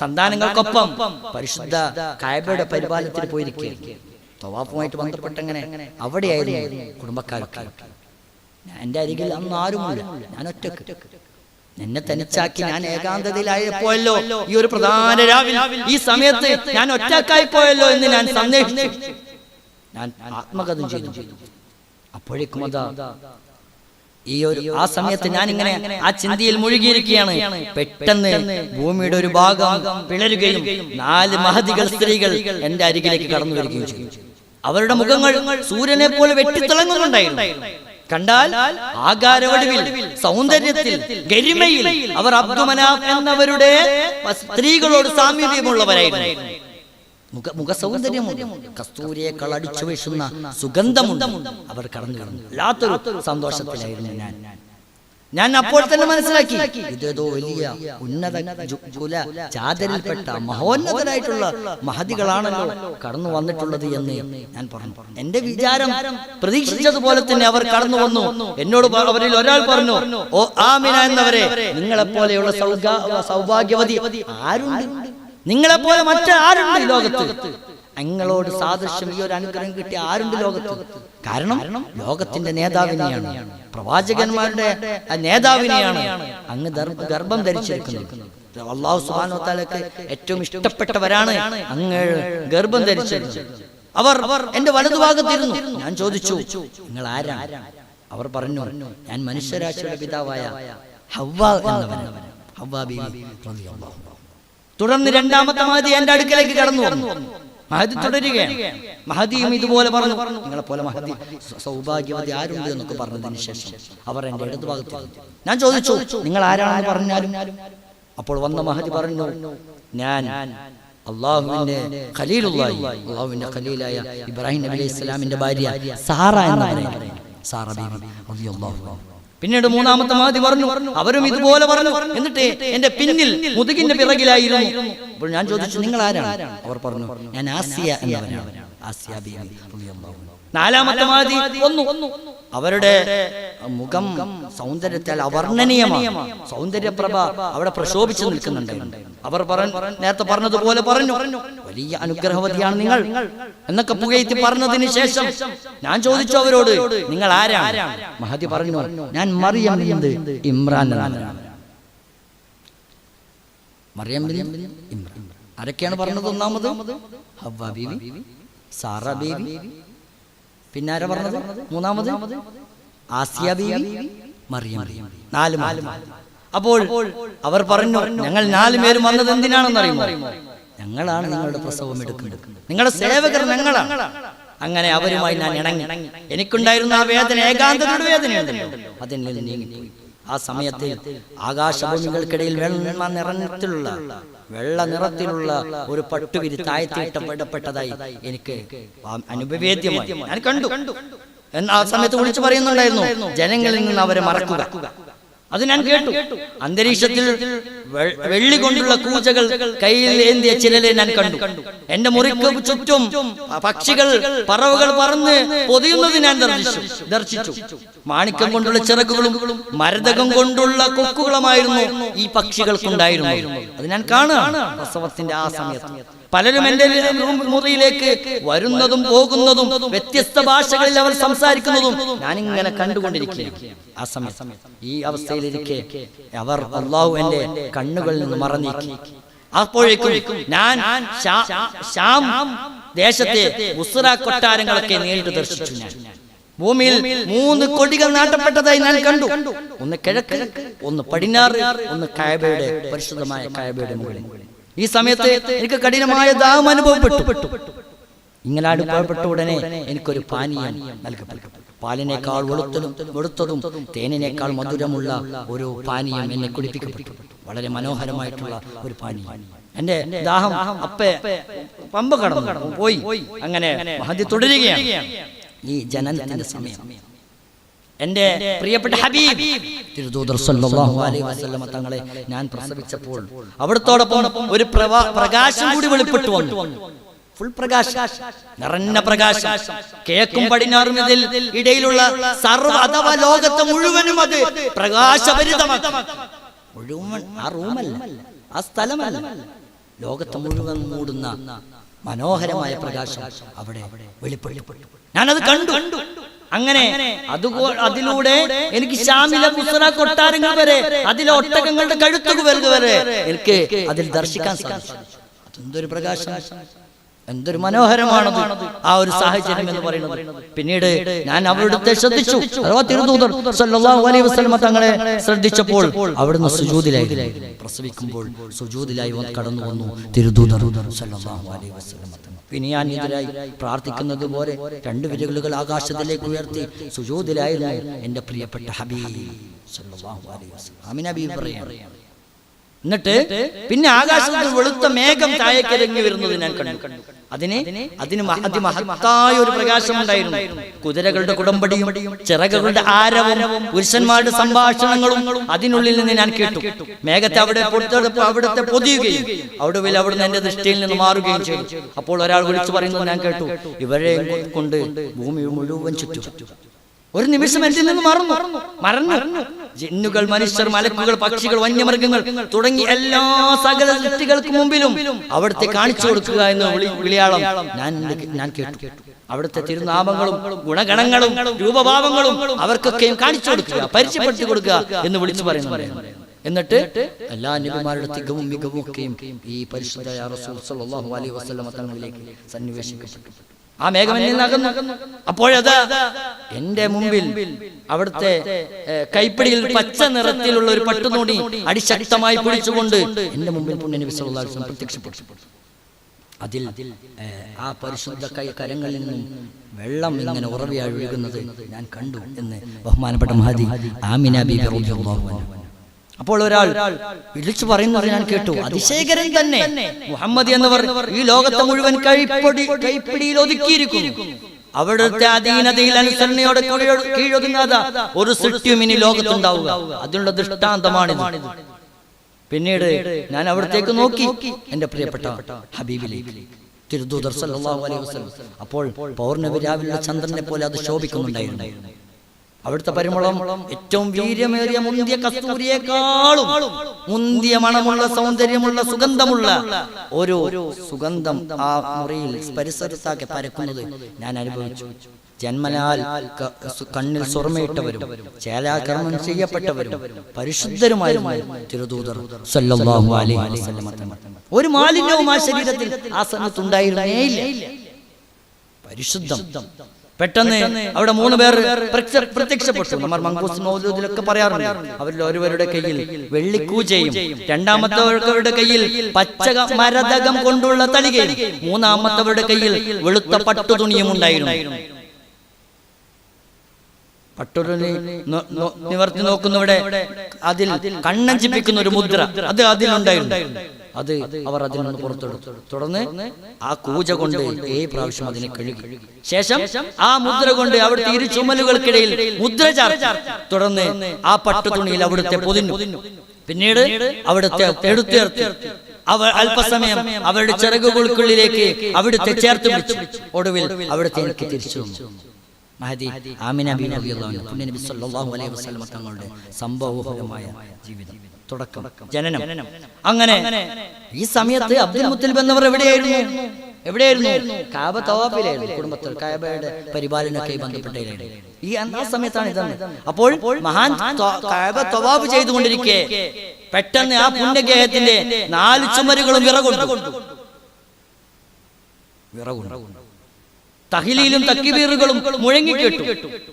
A: സന്താനങ്ങൾക്കൊപ്പം പരിശുദ്ധ കഅബയുടെ പരിപാലനത്തിൽ പോയിരിക്കുകയാണ്. തവാഫുമായിട്ട് ബന്ധപ്പെട്ടെങ്ങനെ അവിടെയായിരുന്നു കുടുംബക്കാരൊക്കെ. എന്റെ അരികിൽ അന്ന് ആരുമില്ല, ഞാൻ ഒറ്റക്ക്. എന്നെ തനിച്ചാക്കി ഞാൻ ഏകാന്തതയിലായപ്പോയല്ലോ ഈ ഒരു പ്രധാന രാവിലെ, ഈ സമയത്ത് ഞാൻ ഒറ്റക്കായി പോയല്ലോ എന്ന് ഞാൻ സന്ദേഹിച്ചു. ഞാൻ ആത്മകഥം ചെയ്തു. അപ്പോഴേക്കും ആ സമയത്ത് ഞാൻ ഇങ്ങനെ ആ ചിന്തയിൽ മുഴുകിയിരിക്കുകയാണ്. പെട്ടെന്ന് ഭൂമിയുടെ ഒരു ഭാഗം പിളരുകയും 4 മഹദികൾ സ്ത്രീകൾ എന്റെ അരികിലേക്ക് കടന്നു വരികയും ചെയ്തു. അവരുടെ മുഖങ്ങൾ സൂര്യനെ പോലെ വെട്ടിത്തിളങ്ങുന്നുണ്ടായിരുന്നു. കണ്ടാൽ ആകാരവടിവിൽ, സൗന്ദര്യത്തിൽ, ഗരിമയിൽ അവർ അബ്ദുമനാഫ് എന്നവരുടെ സ്ത്രീകളോട് സാമീപ്യമുള്ളവരായിരുന്നു. മുഖസൗന്ദര്യമുണ്ട്, കസ്തൂരിയേക്കാൾ അടിച്ചു വീശുന്ന സുഗന്ധമുണ്ട്. അവർ കടന്നു വല്ലാത്തൊരു സന്തോഷത്തിലായിരുന്നു ഞാൻ അപ്പോൾ തന്നെ മനസ്സിലാക്കി, ഇതേതോ വലിയ ഉന്നത കുല ജാതരിൽപ്പെട്ട മഹോന്നതരായിട്ടുള്ള മഹദികളാണല്ലോ കടന്നു വന്നിട്ടുള്ളത് എന്ന് ഞാൻ പറഞ്ഞു. എന്റെ വിചാരം പ്രതീക്ഷിച്ചതുപോലെ തന്നെ അവർ കടന്നു വന്നു. എന്നോട് അവരിൽ ഒരാൾ പറഞ്ഞു, ഓ ആമിന എന്നവരെ, നിങ്ങളെപ്പോലെയുള്ള സൗഭാഗ്യവതി ആരുണ്ട്? നിങ്ങളെപ്പോലെ മറ്റാരുണ്ട് ഈ ലോകത്ത്? നിങ്ങളോട് സാദൃശ്യം ഈ ഒരു അനുഗ്രഹം കിട്ടിയ ആരുണ്ട് ലോകത്ത്? കാരണം ലോകത്തിന്റെ നേതാവിനെയാണ്, പ്രവാചകന്മാരുടെ നേതാവിനെയാണ് അങ്ങ് ഗർഭം ധരിച്ചിരിക്കുന്നത്. അല്ലാഹു സുബ്ഹാനഹു വ തആലക്ക് ഏറ്റവും ഇഷ്ടപ്പെട്ടവരാണ് അങ്ങ് ഗർഭം ധരിച്ചിരിക്കുന്നത്. അവർ എന്റെ വലതുഭാഗത്തിരുന്നു. ഞാൻ ചോദിച്ചു, നിങ്ങൾ ആരാണ്? അവർ പറഞ്ഞു, ഞാൻ മനുഷ്യരാശിയുടെ പിതാവായ ഹവ്വ എന്നവനാണ്, ഹവ്വ ബീവി റളിയല്ലാഹു അൻഹ. തുടർന്ന് 2ാമത്തെ മഹദി എന്റെ അടുക്കലേക്ക് കടന്നു വന്നു. മഹദി തുടരുകയാണ്. മഹദിയും ഇതുപോലെ പറഞ്ഞു, നിങ്ങളെ പോലെ മഹദി സൗഭാഗ്യവതി ആരുണ്ട് എന്നൊക്കെ പറഞ്ഞതിന് ശേഷം അവർ എന്റെ ഇടതുഭാഗത്ത്. ഞാൻ ചോദിച്ചു, നിങ്ങൾ ആരാണെന്ന് പറഞ്ഞാലും. അപ്പോൾ വന്ന മഹദി പറഞ്ഞു, ഞാൻ അള്ളാഹുവിന്റെ ഖലീലുള്ളാഹി, അള്ളാഹുവിന്റെ ഖലീലായ ഇബ്രാഹിം നബി അലൈഹി സ്വലാമിന്റെ ഭാര്യ സാറ എന്നവരാണ്, സാറ ബീവി റളിയല്ലാഹു അൻഹ. പിന്നീട് 3ാമത്തെ മഹദി പറഞ്ഞു, അവരും ഇതുപോലെ പറഞ്ഞു. എന്നിട്ട് എന്റെ പിന്നിൽ മുതുകിന്റെ പിറകിലായിരുന്നു. അപ്പോൾ ഞാൻ ചോദിച്ചു, നിങ്ങൾ ആരാണ്? അവർ പറഞ്ഞു, ഞാൻ ആസിയ എന്നവരാണ്, ആസിയ ബീവി റളിയല്ലാഹു അൻഹ. 4ാമത്തെ മഹദി വന്നു. അവരുടെ മുഖം സൗന്ദര്യത്താൽ അവർണ്ണനീയമാണ്, സൗന്ദര്യപ്രഭ അവിടെ പ്രശോഭിച്ചു നിൽക്കുന്നുണ്ട്. അവർ നേരത്തെ പറഞ്ഞതുപോലെ പറഞ്ഞു, വലിയ അനുഗ്രഹവതിയാണ് നിങ്ങൾ എന്നൊക്കെ പുകഴ്ത്തി പറഞ്ഞതിന് ശേഷം ഞാൻ ചോദിച്ചു അവരോട്, നിങ്ങൾ ആരാണ്? മഹദി പറഞ്ഞു, ഞാൻ മറിയം ബിൻത് ഇമ്രാൻ എന്നവരാണ്. മറിയം ബിൻത് ഇമ്രാൻ. ആരൊക്കെയാണ് പറഞ്ഞത്? ഒന്നാമത് ഹവ്വ ബീവി, സാറ ബീവി, പിന്നെ ആരാ പറഞ്ഞത്? 3ാമത് ആസിയ ബീവി, മറിയം. 4. അപ്പോൾ അവർ പറഞ്ഞു, ഞങ്ങൾ 4 പേരും വന്നത് എന്തിനാണെന്ന് അറിയുമോ? ഞങ്ങളാണ് നിങ്ങളുടെ പ്രസവം എടുക്കുന്നത്, നിങ്ങളുടെ സേവകർ ഞങ്ങളാണ്. അങ്ങനെ അവരുമായി ഞാൻ ഇണങ്ങി. എനിക്കുണ്ടായിരുന്ന ആ വേദന, ഏകാന്തതയുടെ വേദനയുണ്ടല്ലോ, അതിൽ നിന്ന് നീങ്ങിപ്പോയി. ആ സമയത്ത് ആകാശഭൂമികൾക്കിടയിൽ വെള്ള നിറത്തിലുള്ള ഒരു പട്ടുവിരി താഴ്ത്തിയിട്ടപ്പെട്ടതായി എനിക്ക് അനുഭവേദ്യമായി ഞാൻ കണ്ടു. ആ സമയത്ത് വിളിച്ചു പറയുന്നുണ്ടായിരുന്നു, ജനങ്ങളിൽ നിന്ന് അവരെ മറക്കുക. അത് ഞാൻ കേട്ടു. അന്തരീക്ഷത്തിൽ വെള്ളി കൊണ്ടുള്ള കൂജകൾ കയ്യിൽ ഏന്തിയ ചിലരെ ഞാൻ കണ്ടു. എന്റെ മുറിക്ക് ചുറ്റും പക്ഷികൾ, പറവകൾ പറന്ന് പൊതിയുന്നത് ഞാൻ ദർശിച്ചു. മാണിക്യം കൊണ്ടുള്ള ചിറകുകളും മരതകം കൊണ്ടുള്ള കൊക്കുകളുമായിരുന്നു ഈ പക്ഷികൾക്കുണ്ടായിരുന്നു. അത് ഞാൻ കാണുകയാണ് പ്രസവത്തിന്റെ ആ സമയത്ത്. പലരും എന്റെ മുറിയിലേക്ക് വരുന്നതും പോകുന്നതും വ്യത്യസ്ത ഭാഷകളിൽ അവർ സംസാരിക്കുന്നതും ഞാനിങ്ങനെ കണ്ടുകൊണ്ടിരിക്കുകയാണ്. ആ സമയത്ത് ഈ അവസ്ഥയിലിരിക്കെ അവർ അല്ലാഹു എന്റെ കണ്ണുകളിൽ നിന്ന് മറന്നീക്കി. അപ്പോഴേക്കും ഞാൻ ശാം ദേശത്തെ ഉസ്റ കൊട്ടാരങ്ങളൊക്കെ നേരിട്ട് ദർശിച്ചു. ഞാൻ ഭൂമിയിൽ 3 കൊടികൾ നാട്ടപ്പെട്ടതായി ഞാൻ കണ്ടു. ഒന്ന് കിഴക്ക്, ഒന്ന് പടിഞ്ഞാറ്, ഒന്ന് കഅബയുടെ പരിശുദ്ധമായ കഅബയുടെ മുകളിൽ. ഈ സമയത്ത് എനിക്ക് കഠിനമായ ദാഹം അനുഭവപ്പെട്ടു. ഇങ്ങനെ അനുഭവപ്പെട്ട ഉടനെ എനിക്കൊരു പാനീയം നൽകപ്പെട്ടു. പാലിനേക്കാൾ വെളുത്തതും തേനിനേക്കാൾ മധുരമുള്ള ഒരു പാനീയം എന്നെ കുടിപ്പിക്കപ്പെട്ടു. വളരെ മനോഹരമായിട്ടുള്ള ഒരു പാനീയം.
B: എന്റെ ദാഹം പമ്പ കടന്നു പോയി. അങ്ങനെ മഹദി തുടരുകയാണ്. ഈ ജനനത്തിന്റെ സമയം എന്റെ പ്രിയപ്പെട്ട ഹബീബ് തിരുദൂതർ സല്ലല്ലാഹു അലൈഹി വസല്ലം തങ്ങളെ ഞാൻ പ്രസവിച്ചപ്പോൾ അവിടത്തോടൊപ്പം ഒരു പ്രകാശം കൂടി വെളിപ്പെട്ടു വന്നു. ഫുൾ പ്രകാശം, നിറഞ്ഞ പ്രകാശം. കിഴക്കും പടിഞ്ഞാറും ഇതിൽ ഇടയിലുള്ള സർവ്വ അഥവാ ലോകത്തെ മുഴുവനും അത് പ്രകാശഭരിതമാക്കി. മുഴുവൻ ആ റൂമല്ല, ആ സ്ഥലമല്ല, ലോകത്തെ മുഴുവൻ മൂടുന്ന മനോഹരമായ പ്രകാശം അവിടെ വെളിപ്പെട്ടു. ഞാനത് കണ്ടു. അങ്ങനെ അതിലൂടെ എനിക്ക് ശാമിലെ ബുസ്ര കൊട്ടാരങ്ങൾ വരെ, അതിലെ ഒട്ടകങ്ങളുടെ കഴുത്തുകൾ വരെ എനിക്ക് അതിൽ ദർശിക്കാൻ സാധിച്ചു. അതെന്തൊരു പ്രകാശം, എന്തൊരു മനോഹരമാണത് ആ ഒരു സാഹചര്യം എന്ന് പറയുന്നത്. പിന്നീട് ഞാൻ അവിടുത്തെ ശ്രദ്ധിച്ചു, അഥവാ തിരുദൂതർ സല്ലല്ലാഹു അലൈഹി വസല്ലം തങ്ങളെ ശ്രദ്ധിച്ചപ്പോൾ അവിടുന്ന് സുജൂദിലായി, പ്രസവിക്കുമ്പോൾ സുജൂദിലായി കടന്നു വന്നു തിരുദൂതർ സല്ലല്ലാഹു അലൈഹി വസല്ലം. പിന്നെ ഞാൻ എതിരായി പ്രാർത്ഥിക്കുന്നത് പോലെ 2 വിരലുകൾ ആകാശത്തിലേക്ക് ഉയർത്തി സുജൂദിലായിരുന്നു എന്റെ പ്രിയപ്പെട്ട ഹബീബ് സല്ലല്ലാഹു അലൈഹി വസല്ലം. ആമിന ബീവി പറയാണ്, എന്നിട്ട് പിന്നെ ആകാശത്തിൽ വെളുത്ത മേഘം താഴേക്കിറങ്ങി വരുന്നത് ഞാൻ കണ്ടു. അതിന് അതിമഹത്തായ ഒരു പ്രകാശം ഉണ്ടായിരുന്നു. കുതിരകളുടെ കുടമ്പടിയും ചിറകുകളുടെ ആരവും പുരുഷന്മാരുടെ സംഭാഷണങ്ങളും അതിനുള്ളിൽ നിന്ന് ഞാൻ കേട്ടു. മേഘത്തെ അവിടുത്തെ പൊതിയുകയും അവിടുന്ന് എന്റെ ദൃഷ്ടിയിൽ നിന്ന് മാറുകയും ചെയ്തു. അപ്പോൾ ഒരാൾ വിളിച്ചു പറയുന്നത് ഞാൻ കേട്ടു, ഇവരെ കൊണ്ട് ഭൂമി മുഴുവൻ ചുറ്റും. ഒരു നിമിഷം എന്നിൽ നിന്ന് മറന്നു. ജിന്നുകൾ, മനുഷ്യർ, മലക്കുകൾ, പക്ഷികൾ, വന്യമൃഗങ്ങൾ തുടങ്ങി എല്ലാ സകല സൃഷ്ടികൾക്ക് മുമ്പിലും അവിടുത്തെ കാണിച്ചു കൊടുക്കുക എന്ന വിളിയാളം ഞാൻ കേട്ടു. അവിടുത്തെ തിരുനാമങ്ങളും ഗുണഗണങ്ങളും രൂപഭാവങ്ങളും അവർക്കൊക്കെയും കാണിച്ചു കൊടുക്കുക, പരിചയപ്പെടുത്തി കൊടുക്കുക എന്ന് വിളിച്ചു പറയുന്നുണ്ട്. എന്നിട്ട് എല്ലാ നബിമാരുടെ തികവും മികവും ഒക്കെയും ഈ പരിശുദ്ധ റസൂൽ സല്ലല്ലാഹു അലൈഹി വസല്ലം തങ്ങളിലേക്ക് സന്നിവേശിക്കപ്പെട്ടു. ആ മേഘം എന്നിൽ അകന്നു. അപ്പോഴത് എന്റെ മുമ്പിൽ അവിടുത്തെ കൈപ്പിടിയിൽ പച്ച നിറത്തിലുള്ള ഒരു പട്ടുനൂടി അതിശക്തമായി പിടിച്ചുകൊണ്ട് എന്റെ മുമ്പിൽ പുണ്യനബി സല്ലല്ലാഹു അലൈഹി വസല്ലം പ്രത്യക്ഷപ്പെട്ടു. അതിൽ ആ പരിശുദ്ധ കരങ്ങളിൽ നിന്നും വെള്ളം ഇങ്ങനെ ഉറവിയായി ഒഴുകുന്നത് ഞാൻ കണ്ടു എന്ന് ബഹുമാനപ്പെട്ട മഹദി ആമിന ബീബി റളിയല്ലാഹു അൻഹ. അപ്പോൾ ഒരാൾ വിളിച്ചു പറയുന്നത് ഞാൻ കേട്ടു, അതിശയകരൻ തന്നെ, മുഹമ്മദ് എന്നവർ ഈ ലോകത്തെ മുഴുവൻ കൈപ്പിടിയിൽ ഒതുക്കിയിരിക്കുന്നു. അവിടുത്തെ അധീനതയിൽ അനുസരണയോടെ കീഴൊതുങ്ങാതെ ഒരു സൃഷ്ടിയും ഇനി ലോകത്തുണ്ടാവുക, അതിനുള്ള ദൃഷ്ടാന്തമാണിത്. പിന്നീട് ഞാൻ അവിടത്തേക്ക് നോക്കി, എന്റെ പ്രിയപ്പെട്ട ഹബീബിലേക്ക്, തിരുദൂതർ സല്ലല്ലാഹു അലൈഹി വസല്ലം. അപ്പോൾ പൗർണമി രാവിലെ ചന്ദ്രനെ പോലെ അത് ശോഭിക്കുന്നുണ്ടായിരുന്നു. അവിടുത്തെ പരിമളം ഏറ്റവും വീര്യമേറിയ മുന്തിയ കസ്തൂരിയേക്കാളും മുന്തിയ മണമുള്ള സൗന്ദര്യമുള്ള സുഗന്ധമുള്ള ഒരു സുഗന്ധം ആ മുറിയിൽ പരിസരത്താക്കി പരക്കുന്നത് ഞാൻ അനുഭവിച്ചു. ജന്മനാൽ കണ്ണിൽ സ്വർമ്മയിട്ടവരും ചേലാകർമ്മം ചെയ്യപ്പെട്ടവരും പരിശുദ്ധരുമായിരുന്നു തിരുദൂതർ സല്ലല്ലാഹു അലൈഹി വസല്ലം. ഒരു മാലിന്യവും ആ ശരീരത്തിൽ ആ സമയത്തുണ്ടായിരുന്നേയില്ല. പരിശുദ്ധം. പെട്ടെന്ന് അവിടെ 3 പേർ പ്രത്യക്ഷപ്പെട്ടു. നമ്മൾ മങ്കൂസ് മൗലൂദിലൊക്കെ പറയാറുണ്ട്. അവരിൽ ഒരുവരുടെ കയ്യിൽ വെള്ളിക്കൂജയും, രണ്ടാമത്തവരുടെ കയ്യിൽ പച്ച മരതകം കൊണ്ടുള്ള തളികയും, മൂന്നാമത്തവരുടെ കയ്യിൽ വെളുത്ത പട്ടുതുണിയും ഉണ്ടായിരുന്നു. പട്ടുതുണി നിവർത്തി നോക്കുന്നവിടെ അതിൽ കണ്ണഞ്ചിപ്പിക്കുന്ന ഒരു മുദ്ര അത് അതിലുണ്ടായിരുന്നു. അത് അവർ അതിൽ നിന്ന് പുറത്തെടുത്തു. തുടർന്ന് ആ കൂജ കൊണ്ട് 7 പ്രാവശ്യം അതിനെ കഴുകി. ശേഷം ആ മുദ്ര കൊണ്ട് അവിടുത്തെ 2 ചുമലുകൾക്കിടയിൽ മുദ്ര ചാർത്തി. തുടർന്ന് ആ പട്ടുതുണിയിൽ അവിടുത്തെ പൊതിഞ്ഞു. പിന്നീട് അവിടുത്തെ എടുത്തുയർത്തി അവർ അല്പസമയം അവരുടെ ചിറകുകൾക്കുള്ളിലേക്ക് അവിടുത്തെ ചേർത്ത് പിടിച്ചു. ഒടുവിൽ അവിടുത്തെ എനിക്ക് തിരിച്ചു വന്നു. മഹദി ആമിന ബീവി റളിയല്ലാഹു അൻഹ, പുണ്യനബി സല്ലല്ലാഹു അലൈഹി വസല്ലം തങ്ങളുടെ സംഭവബഹുലമായ ജീവിതം, തുടക്കം, ജനനം. അങ്ങനെ ഈ സമയത്ത് അബ്ദുൽ മുത്തലിബ് എന്നവർ എവിടെയായിരുന്നു? കഅബ തവാഫിലായിരുന്നു. കുടുംബത്തിൽ കഅബയുടെ പരിപാലനവുമായി ബന്ധപ്പെട്ടായിരുന്നു. ഈ ആ സമയത്താണ് ഇതാണ്. അപ്പോൾ മഹാൻ കഅബ തവാഫ് ചെയ്തുകൊണ്ടിരിക്കെ പെട്ടെന്ന് ആ പുണ്യഗേഹത്തിന്റെ 4 ചുമരുകളും വിറകൊണ്ടു. തഹ്ലീലും തക്ബീറുകളും മുഴങ്ങിക്കേട്ടു.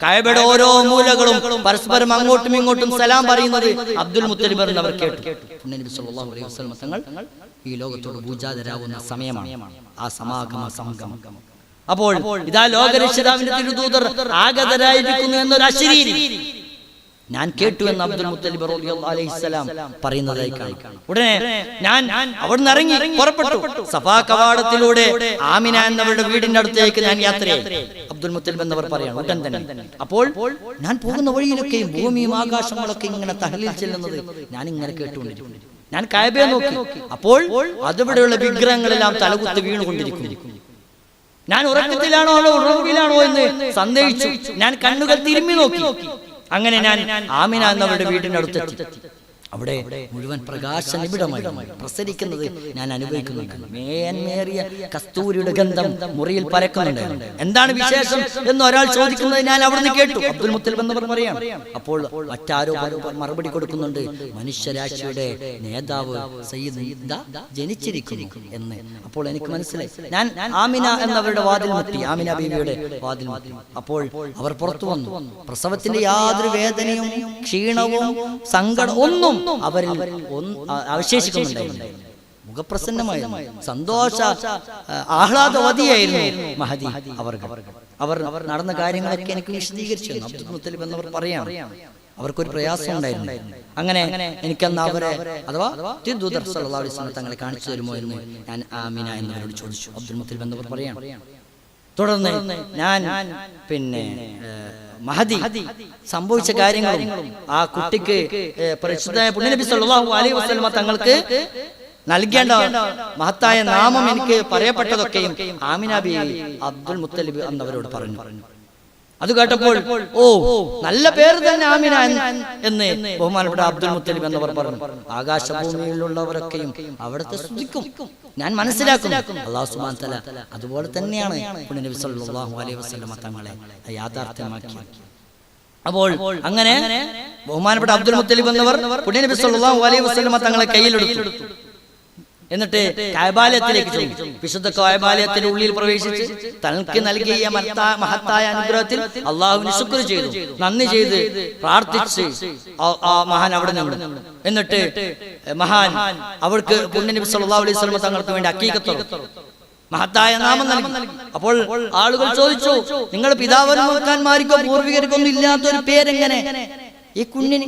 B: കഅബയുടെ ഓരോ മൂലകളും പരസ്പരം അങ്ങോട്ടും ഇങ്ങോട്ടും സലാം പറയുന്നത് അബ്ദുൽ മുത്തലിബ് എന്നവർ കേട്ടു. നബി സല്ലല്ലാഹു അലൈഹി വസല്ലം തങ്ങൾ ഈ ലോകത്തോട് പൂജാതരാവുന്ന സമയമാണ് ആ സംഗമം. അപ്പോൾ ഇതാ ലോകരക്ഷിതാവിന്റെ തിരുദൂതർ ആഗതരായിരിക്കുന്നു എന്നൊരു അശരീരി ഞാൻ കേട്ടു എന്ന് അബ്ദുൽ മുത്തലിബ് റളിയല്ലാഹു അലൈഹിസ്സലാം പറയുന്നതായി കാണാം. ഉടനെ ഞാൻ അവിടുന്ന് ഇറങ്ങി പുറപ്പെട്ടു. സഫാ കവാടത്തിലൂടെ ആമിന എന്നവരുടെ വീടിന്റെ അടുത്തേക്ക് ഞാൻ യാത്രയായി. അബ്ദുൽ മുത്തലിബ് എന്നവർ പറയാണ് ഉടൻ തന്നെ. അപ്പോൾ ഞാൻ പോകുന്ന വഴിയിലൊക്കെയും ഭൂമിയും ആകാശങ്ങളൊക്കെ ഇങ്ങനെ തഹ്ലീൽ ചെല്ലുന്നത് ഞാൻ ഇങ്ങനെ കേട്ടുകൊണ്ടിരിക്കുന്നു. ഞാൻ കഅബയെ നോക്കി. അപ്പോൾ അതിവിടെയുള്ള വിഗ്രഹങ്ങളെല്ലാം തലകുത്തി വീണുകൊണ്ടിരിക്കുന്നു. ഞാൻ ഉറക്കത്തിലാണോ അതോ ഉറങ്ങിലാണോ എന്ന് സന്ദേഹിച്ചു. ഞാൻ കണ്ണുകൾ തിരുമ്മി നോക്കി. അങ്ങനെ ഞാൻ ആമിന എന്നവരുടെ വീടിന്റെ അടുത്തെത്തി. അവിടെ മുഴുവൻ പ്രകാശ നിബിഡമായി പ്രസരിക്കുന്നത് ഞാൻ അനുഭവിക്കുന്നുണ്ട്. മേന്മേറിയ കസ്തൂരിയുടെ ഗന്ധം മുറിയിൽ പരക്കുന്നുണ്ട്. എന്താണ് വിശേഷം എന്ന് ഒരാൾ ചോദിക്കുന്നത് ഞാൻ അവിടുന്ന് കേട്ടു. അബ്ദുൽ മുത്തലിബ് എന്നവർ പറയാം. അപ്പോൾ മറ്റാരോ മറുപടി കൊടുക്കുന്നുണ്ട്, മനുഷ്യരാശിയുടെ നേതാവ് സയ്യിദ് ജനിച്ചിരിക്കുന്നു എന്ന്. അപ്പോൾ എനിക്ക് മനസ്സിലായി. ഞാൻ ആമിന എന്നവരുടെ വാതിൽ മുട്ടി, ആമിന ബീവിയുടെ വാതിൽ മുട്ടി. അപ്പോൾ അവർ പുറത്തു വന്നു. പ്രസവത്തിന്റെ യാതൊരു വേദനയും ക്ഷീണവും സങ്കടവും ഒന്നും അവരിൽ അവശേഷിക്കുന്നുണ്ടായിരുന്നു. മുഖപ്രസന്നമായിരുന്നു, സന്തോഷ ആഹ്ലാദവതിയായിരുന്നു മഹദി അവർ നടന്ന കാര്യങ്ങളൊക്കെ എനിക്ക് വിശദീകരിച്ചു. അബ്ദുൽ മുത്തലിബ് എന്നവർ പറയാം അവർക്കൊരു പ്രയാസം ഉണ്ടായിരുന്നു. അങ്ങനെ എനിക്കന്ന് അവരെ അഥവാ തിരുദൂതർ സല്ലല്ലാഹു അലൈഹി വസല്ലം തങ്ങളെ കാണിച്ചു തരുമോ എന്ന് ഞാൻ ആമിന എന്നവരോട് ചോദിച്ചു. അബ്ദുൽ മുത്തലിബ് എന്നവർ പറയാം. തുടർന്ന് ഞാൻ പിന്നെ മഹദി സംഭവിച്ച കാര്യങ്ങളും ആ കുട്ടിക്ക് പരിശുദ്ധ പുണ്യനബി സല്ലല്ലാഹു അലൈഹി വസല്ലം തങ്ങൾക്ക് നൽകേണ്ട മഹത്തായ നാമം എനിക്ക് പറയപ്പെട്ടതൊക്കെയും ആമിന ബീവി അബ്ദുൽ മുത്തലിബ് എന്നവരോട് പറഞ്ഞു. അത് കേട്ടപ്പോൾ ഓ നല്ല പേര് തന്നെ ആമിന എന്ന് ബഹുമാനപ്പെട്ട അബ്ദുൽ മുത്തലിബ് എന്നവർ പറഞ്ഞു. ആകാശഭൂമിയിലുള്ളവരൊക്കെയും അവിടുത്തെ സ്തുതിക്കും. ഞാൻ മനസ്സിലാക്കുന്നു അല്ലാഹു സുബ്ഹാനഹു വ തആല അതുപോലെ തന്നെയാണ് നബി സല്ലല്ലാഹു അലൈഹി വസല്ലം തങ്ങളെ യാഥാർത്ഥ്യമാക്കിയത്. അപ്പോൾ അങ്ങനെ ബഹുമാനപ്പെട്ട അബ്ദുൽ മുത്തലിബ് എന്നവർ നബി സല്ലല്ലാഹു അലൈഹി വസല്ലം തങ്ങളെ കയ്യിലെടുത്തു. എന്നിട്ട് കഅബാലയത്തിലേക്ക് ചെന്നു. വിശുദ്ധ കഅബാലയത്തിന്റെ ഉള്ളിൽ പ്രവേശിച്ച് തനിക്ക് നൽകിയ മഹത്തായ അനുഗ്രഹത്തിൽ അള്ളാഹുവിന് ശുക്ർ ചെയ്തു, നന്ദി ചെയ്ത് പ്രാർത്ഥിച്ച് ആ മഹാൻ അവിടെ നിന്നു. എന്നിട്ട് മഹാൻ അവർക്ക് പുണ്യനബി സല്ലല്ലാഹു അലൈഹി വസല്ലം തങ്ങൾക്ക് വേണ്ടി അക്കീഖത്ത് മഹത്തായ നാമം നൽകി. അപ്പോൾ ആളുകൾ ചോദിച്ചു, നിങ്ങൾ പിതാവന്മാർക്കോ പൂർവികർക്കോ ഒന്നും ഇല്ലാത്തൊരു പേരെങ്ങനെ ഈ കുഞ്ഞിന്?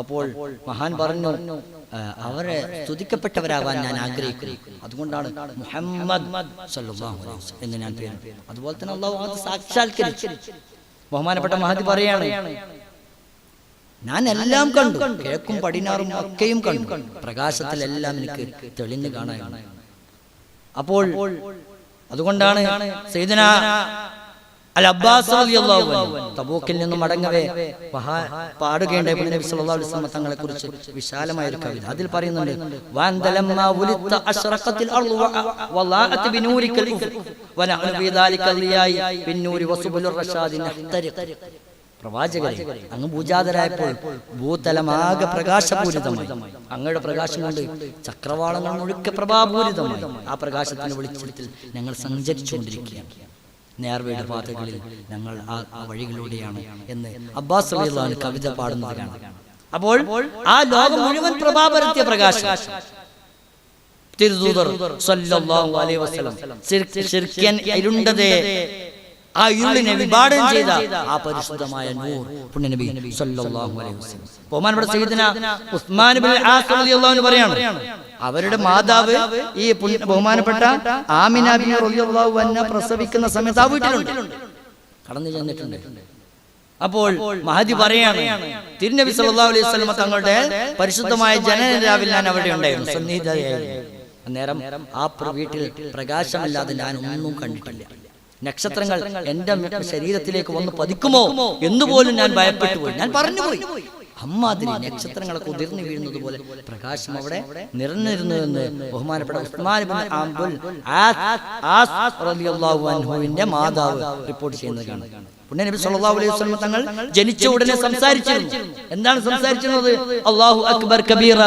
B: അപ്പോൾ മഹാൻ പറഞ്ഞു, അവരെ സ്തുതിക്കപ്പെട്ടവരാവാൻ ഞാൻ ആഗ്രഹിക്കുന്നു, അതുകൊണ്ടാണ് മുഹമ്മദ് സല്ലല്ലാഹു അലൈഹി വസല്ലം എന്ന് ഞാൻ പേര്. അതുപോലെ തന്നെ അല്ലാഹു അത് സാക്ഷാത്കരിച്ചു. ബഹുമാനപ്പെട്ട മഹദി പറയാണ്, ഞാൻ എല്ലാം കണ്ടു, കിഴക്കും പടിഞ്ഞാറും ഒക്കെയും കണ്ടു, പ്രകാശത്തിലെല്ലാം എനിക്ക് തെളിഞ്ഞു കാണാനാണ്. അപ്പോൾ അതുകൊണ്ടാണ് സയ്യിദുനാ അൽ അബ്ബാസ് റളിയല്ലാഹു അൻഹു തബൂക്കിൽ നിന്നും മടങ്ങവേ പാടുകയുണ്ടായി നബി സല്ലല്ലാഹു അലൈഹി വസല്ലം തങ്ങളെ കുറിച്ച് വിശാലമായ ഒരു കവിത. അതിൽ പറയുന്നുണ്ട്, വഅൻതലമ്മാ ഉലിത്ത അശ്റഖത്തിൽ അർളു വലാഅത് ബിനൂരിക്കൽ ഉഫുഖ് വനഹ്നു ഫീ ദാലികൽ ലിയായി ബിന്നൂരി വസുബുലുർ റഷാദി നഹ്തരിഖ്. പ്രവാചകരെ, അങ്ങ് പൂജാതരായപ്പോൾ ഭൂതലമാകെ പ്രകാശപൂരിതമായി. അങ്ങയുടെ പ്രകാശം കൊണ്ട് ചക്രവാളങ്ങൾ മുഴുക്കെ പ്രഭാപൂരിതമായി. ആ പ്രകാശത്തിന്റെ വെളിച്ചത്തിൽ ഞങ്ങൾ സഞ്ചരിച്ചുകൊണ്ടിരിക്കുകയാണ്. നേർവഴിയുടെ പാതകളിൽ ഞങ്ങൾ ആ വഴികളിലൂടെയാണ് എന്ന് അബ്ബാസ് റളിയല്ലാഹു അൻഹു കവിത പാടുന്നത് കാണാം. അപ്പോൾ ആ ലോകം മുഴുവൻ പ്രഭാപരത്തിയ പ്രകാശം തിരുദൂതർ സല്ലല്ലാഹു അലൈഹി വസല്ലം ശിർക്കൻ ഇരുണ്ടതേ ആ ഇരുളിനെ വിഭാടനം ചെയ്ത ആ പരിശുദ്ധമായ നൂർ പുണ്യനബി സല്ലല്ലാഹു അലൈഹി വസല്ലം. ബഹുമാനപ്പെട്ട സയ്യിദുനാ ഉസ്മാൻ ഇബ്നുൽ ആസ് റളിയല്ലാഹു അൻഹു പറയാണ്, അവരുടെ മാതാവ് ഈ ബഹുമാനപ്പെട്ട ആമിന ബിബി റളിയല്ലാഹു അൻഹ പ്രസവിക്കുന്ന സമയത്ത് ആ വീട്ടിലുണ്ട്, കടന്നു ചെന്നിട്ടുണ്ട്. അപ്പോൾ മഹദി പറയാണ്, തിരുനബി സല്ലല്ലാഹു അലൈഹി വസല്ലം തങ്ങളുടെ പരിശുദ്ധമായ ജനനരാവിൽ ഞാൻ അവിടെ ഉണ്ടായിരുന്നു, സന്നിഹിതയായിരുന്നു. അന്നേരം ആ വീട്ടിൽ പ്രകാശമില്ലാതെ ഞാൻ ഒന്നും കണ്ടിട്ടില്ല. നക്ഷത്രങ്ങൾ എന്റെ ശരീരത്തിലേക്ക് വന്ന് പതിക്കുമോ എന്നുപോലും ഞാൻ ഭയപ്പെട്ടു പോയി. ഞാൻ പറഞ്ഞുപോയി, അമ്മാതിരി നക്ഷത്രങ്ങളൊക്കെ ഉതിർന്നു വീഴുന്നത് പോലെ പ്രകാശം അവിടെ നിറഞ്ഞിരുന്നു എന്ന് ബഹുമാനപ്പെട്ട ഉസ്മാൻ ഇബ്നു അബ്ദുൽ ആസ് റളിയല്ലാഹു അൻഹുവിന്റെ മാതാവ് റിപ്പോർട്ട് ചെയ്യുന്നത് കാണാം. പുണ്യനബി സല്ലല്ലാഹു അലൈഹി വസല്ലം തങ്ങൾ ജനിച്ച ഉടനെ സംസാരിച്ചിരുന്നു. എന്താണ് സംസാരിച്ചിരുന്നത്? അല്ലാഹു അക്ബർ കബീറ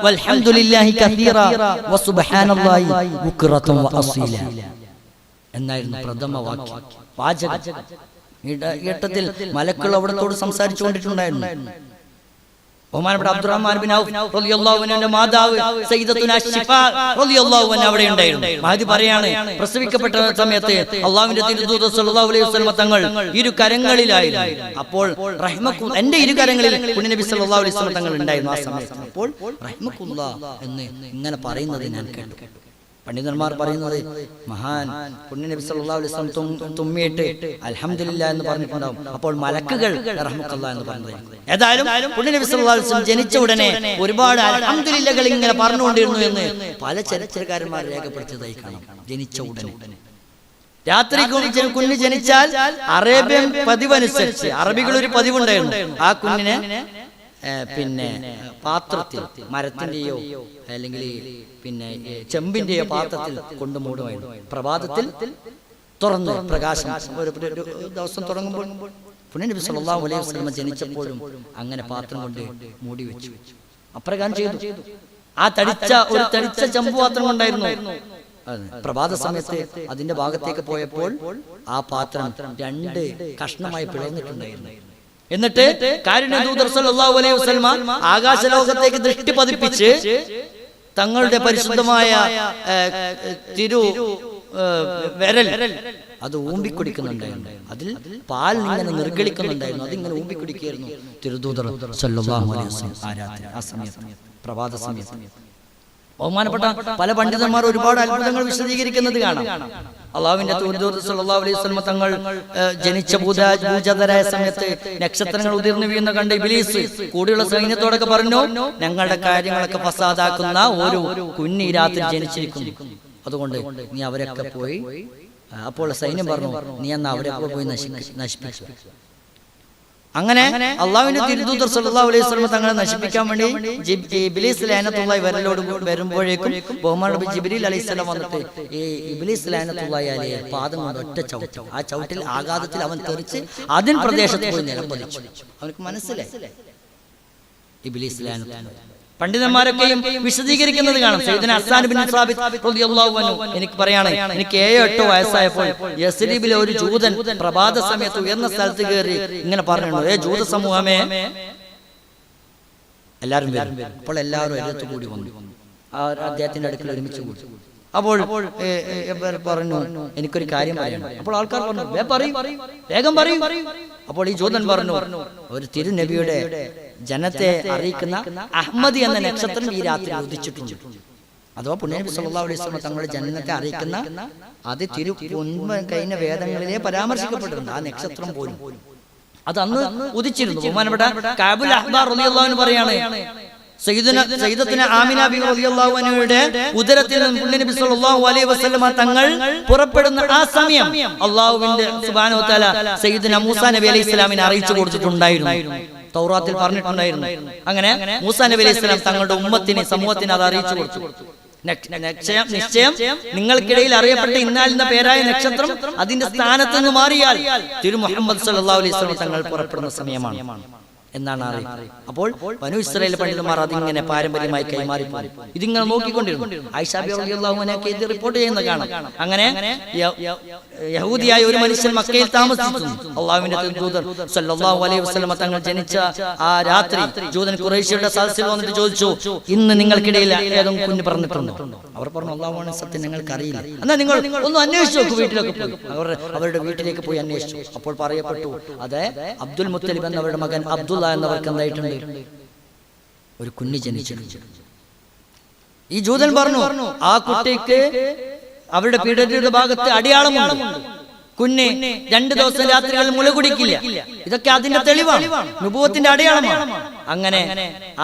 B: വൽഹംദുലില്ലാഹി കസീറ വസുബ്ഹാനല്ലാഹി ബുക്റതൻ വഅസീല എന്നായിരുന്നു പ്രഥമ വാചകം. ഈ ഘട്ടത്തിൽ മലക്കുകൾ അവിടത്തോട് സംസാരിച്ചു കൊണ്ടിട്ടുണ്ടായിരുന്നു. ബഹുമാനപ്പെട്ട അബ്ദുറഹ്മാൻ ബിൻ ഔഫ് റളിയല്ലാഹു അൻഹുവിന്റെ മാതാവ് സയ്യിദത്തുനാ ശിഫാ റളിയല്ലാഹു അൻഹ അവിടെ ഉണ്ടായിരുന്നു. മഹദി പറയാണ്, പ്രസവിക്കപ്പെട്ട സമയത്ത് അല്ലാഹുവിന്റെ തിരുദൂതർ സ്വല്ലല്ലാഹു അലൈഹി വസല്ലം തങ്ങൾ ഇരു കരങ്ങളിലായിരുന്നു. അപ്പോൾ എന്റെ ഇരു കരങ്ങളിൽ പുണ്യനബി സ്വല്ലല്ലാഹു അലൈഹി വസല്ലം തങ്ങൾ ഉണ്ടായിരുന്നു. ആ സമയത്ത് അപ്പോൾ റഹ്മക്കുല്ലാഹ് എന്ന് ഇങ്ങനെ പറയുന്നത് ഞാൻ കേട്ടു. പണ്ഡിതന്മാർ പറയുന്നത് മഹാൻ പുണ്യനബി സല്ലല്ലാഹു അലൈഹി വസല്ലം തുമ്മിയിട്ട് അൽഹംദുലില്ലാ എന്ന് പറഞ്ഞിട്ടുണ്ടാവും. അപ്പോൾ മലക്കുകൾ റഹ്മത്തുള്ളാഹ് എന്ന് പറഞ്ഞത്. ഏതായാലും പുണ്യനബി സല്ലല്ലാഹു അലൈഹി വസല്ലം ജനിച്ച ഉടനെ ഒരുപാട് അൽഹംദുലില്ലകൾ ഇങ്ങനെ പറഞ്ഞുകൊണ്ടിരുന്നു എന്ന് പല ചരിത്രകാരന്മാർ രേഖപ്പെടുത്തിയതായി കാണാം. ജനിച്ച ഉടനെ രാത്രി കുഞ്ഞ് ജനിച്ചാൽ അറേബ്യൻ പതിവനുസരിച്ച് അറബികൾ ഒരു പതിവുണ്ടായിരുന്നു. ആ കുഞ്ഞിനെ പിന്നെ പാത്രത്തിൽ മരത്തിന്റെയോ അല്ലെങ്കിൽ പിന്നെ ചെമ്പിന്റെയോ പാത്രത്തിൽ കൊണ്ടു മൂടുമായിരുന്നു. പ്രഭാതത്തിൽ തുറന്ന് പ്രകാശം ഒരു ദിവസം തുടങ്ങുമ്പോൾ പുണ്യനബി സല്ലല്ലാഹു അലൈഹി വസല്ലം ജനിച്ചപ്പോഴും അങ്ങനെ പാത്രം കൊണ്ട് മൂടി വെച്ചു. അപ്രകാരം ചെയ്തു. ആ തടിച്ച ചെമ്പ് പാത്രം കൊണ്ടായിരുന്നു. പ്രഭാത സമയത്ത് അതിന്റെ ഭാഗത്തേക്ക് പോയപ്പോൾ ആ പാത്രം 2 കഷ്ണമായി പിളർന്നിട്ടുണ്ടായിരുന്നു. എന്നിട്ട് കാരുണ്യദൂതർ സല്ലല്ലാഹു അലൈഹി വസല്ലം ആകാശലോകത്തേക്ക് ദൃഷ്ടി പതിപ്പിച്ച് തങ്ങളുടെ പരിശുദ്ധമായ വിരൽ അത് ഊമ്പിക്കുടിക്കുന്നുണ്ടായിരുന്നു. അതിൽ പാൽ ഇങ്ങനെ നിർഗളിക്കുന്നുണ്ടായിരുന്നു. അതിങ്ങനെ ഊമ്പിക്കുടിക്കുകയായിരുന്നു തിരുദൂതർ സല്ലല്ലാഹു അലൈഹി വസല്ലം ആ സമയത്ത് പ്രഭാത സമയത്ത്. ബഹുമാനപ്പെട്ട പല പണ്ഡിതന്മാർ ഒരുപാട് അത്ഭുതങ്ങൾ വിശദീകരിക്കുന്നത് കാണാം. അള്ളാഹുവിന്റെ തിരുദൂതർ സല്ലല്ലാഹു അലൈഹി വസല്ലം തങ്ങൾ ജനിച്ച ഭൂജാതരായ സമയത്ത് നക്ഷത്രങ്ങൾ ഉതിർന്നു വീഴുന്ന കണ്ട് ഇബ്ലീസ് കൂടെയുള്ള സൈന്യത്തോടൊക്കെ പറഞ്ഞു, ഞങ്ങളുടെ കാര്യങ്ങളൊക്കെ ഫസാദാക്കുന്ന ഒരു കുഞ്ഞ് ഈ രാത്രി ജനിച്ചിരിക്കുന്നു, അതുകൊണ്ട് നീ അവരൊക്കെ പോയി. അപ്പോൾ സൈന്യം പറഞ്ഞു, നീ അന്ന് അവരൊക്കെ പോയി നശിപ്പിച്ചു. അങ്ങനെ അള്ളാഹുവിന്റെ തിരുദൂതർ സല്ലല്ലാഹു അലൈഹി വസല്ലം തങ്ങളെ നശിപ്പിക്കാൻ വേണ്ടി ഇബ്ലീസ് ലഅനത്തുള്ളാഹി വരുമ്പോഴേക്കും ബഹുമാനപ്പെട്ട ജിബ്രീൽ അലൈഹിസ്സലാം വന്നിട്ട് ഈ ഇബ്ലീസ് ലഅനത്തുള്ളാഹി അലൈഹി പാദം കൊണ്ട് ഒറ്റ ചവിട്ടി. ആ ചവിട്ടിൽ ആഘാതത്തിൽ അവൻ തെറിച്ച് അതിൻ പ്രദേശത്ത് പോയി നിലംപതിച്ചു. അവനക്ക് മനസ്സിലായി ഇബ്ലീസ് ലഅനത്തുള്ളാഹി. പണ്ഡിതന്മാരൊക്കെയും വിശദീകരിക്കുന്നത് കാണാം. സയ്യിദുനാ ഹസ്സാൻ ബിൻ സാബിത്ത് റളിയല്ലാഹു അൻഹു എനിക്ക് പറയാണ്, എനിക്ക് 7-8 വയസ്സായപ്പോൾ യസ്രിബിലെ ഒരു ജൂതൻ പ്രഭാത സമയത്ത് ഉയർന്ന സ്ഥലത്ത് കയറി ഇങ്ങനെ പറഞ്ഞിട്ടുണ്ട്, ജൂത സമൂഹമേ എല്ലാവരും വരും. അപ്പോൾ എല്ലാവരും എഴുത്തു കൂടി വന്നു. അദ്ദേഹത്തിന്റെ അടുക്കൽ ഒരുമിച്ച് കൂടി. അപ്പോൾ പറഞ്ഞു, എനിക്കൊരു കാര്യം പറയണം. അപ്പോൾ ആൾക്കാർ പറഞ്ഞു, വേഗം പറയും. അപ്പോൾ ഈ ജൂതൻ പറഞ്ഞു, ഒരു തിരുനബിയുടെ ജനത്തെ അറിയിക്കുന്ന അഹ്മദി എന്ന നക്ഷത്രം ഈ രാത്രി ഉദിച്ചിട്ടുണ്ട്. അഥവാ പുണ്യനബി സല്ലല്ലാഹു അലൈഹി വസല്ലം തങ്ങളുടെ ജനത്തെ അറിയിക്കുന്ന അത് കഴിഞ്ഞ വേദങ്ങളിലെ പരാമർശിക്കപ്പെട്ടിട്ടുണ്ട്. ആ നക്ഷത്രം പോലും അത് അന്ന് ഉദിച്ചിരുന്നു. ബഹുമാനപ്പെട്ട കഅബുൽ അഹ്ബാർ റളിയല്ലാഹു അൻഹു പറയാണ്, സയ്യിദത്തുനാ ആമിന ബിബി റളിയല്ലാഹു അൻഹയുടെ ഉദരത്തിൽ നിന്ന് പുണ്യനബി സല്ലല്ലാഹു അലൈഹി വസല്ലം തങ്ങൾ പുറപ്പെടുന്ന ആ സമയം അല്ലാഹുവിന്റെ സുബ്ഹാനഹു വ തആല സയ്യിദുനാ മൂസാ നബി അലൈഹി സ്വലാമിനെ അറിയിച്ചു കൊടുത്തിട്ടുണ്ടായിരുന്നു. തൗറാത്തിൽ പറഞ്ഞിട്ടുണ്ടായിരുന്നു. അങ്ങനെ മൂസാ നബി അലൈഹി സ്വലാം തങ്ങളുടെ ഉമ്മത്തിന് സമൂഹത്തിന് അത് അറിയിച്ചു കൊടുത്തു. നിശ്ചയം നിങ്ങൾക്കിടയിൽ അറിയപ്പെട്ട ഇന്നാലിന്റെ പേരായ നക്ഷത്രം അതിന്റെ സ്ഥാനത്ത് നിന്ന് മാറിയാൽ തിരു മുഹമ്മദ് സല്ലല്ലാഹു അലൈഹി വസല്ലം തങ്ങൾ പുറപ്പെടുന്ന സമയമാണ് എന്നാണ് അറിയുന്നത്. അപ്പോൾ ബനൂ ഇസ്രായേൽ പണ്ഡിതന്മാർ അതിങ്ങനെ പാരമ്പര്യമായി കൈമാറിപ്പോയി. ഇതിങ്ങനെ നോക്കിക്കൊണ്ടിരുന്നു. ആയിഷ റളിയല്ലാഹു അൻഹ ഇത് റിപ്പോർട്ട് ചെയ്യുന്നത് കാണാം. അങ്ങനെ യഹൂദിയായ ഒരു മനുഷ്യൻ മക്കയിൽ താമസിച്ചിരുന്നു. അല്ലാഹുവിന്റെ ദൂതർ സല്ലല്ലാഹു അലൈഹി വസല്ലം തങ്ങൾ ജനിച്ച ആ രാത്രി ജൂതൻ ഖുറൈശിയുടെ സദസ്സിൽ വന്നിട്ട് ചോദിച്ചു, ഇന്ന് നിങ്ങൾക്കിടയിൽ ഏതും കുഞ്ഞ് പറഞ്ഞിട്ടുണ്ടോ? അവർ പറഞ്ഞു, അല്ലാഹുവാണ് സത്യം, ഞങ്ങൾക്ക് അറിയില്ല. എന്നാൽ നിങ്ങൾ ഒന്ന് അന്വേഷിച്ചു നോക്കൂ. വീട്ടിലൊക്കെ പോയി അവരുടെ വീട്ടിലേക്ക് പോയി അന്വേഷിച്ചു. അപ്പോൾ പറയപ്പെട്ടു, അതെ, അബ്ദുൽ മുത്തലിബ് എന്നവരുടെ മകൻ അബ്ദുള്ള എന്നവർക്ക് എന്തായിട്ടുണ്ട്, ഒരു കുഞ്ഞ് ജനിച്ചിട്ടുണ്ട്. ഈ ജൂതൻ പറഞ്ഞു, ആ കുട്ടിക്ക് അവരുടെ പീഡനയുടെ ഭാഗത്ത് അടയാളമുണ്ട്. കുഞ്ഞ് 2 ദിവസം രാത്രികളിൽ മുല കുടിക്കില്ല. ഇതൊക്കെ അതിന്റെ തെളിവാണ്, നുബുവത്തിന്റെ അടയാളമാണ്. അങ്ങനെ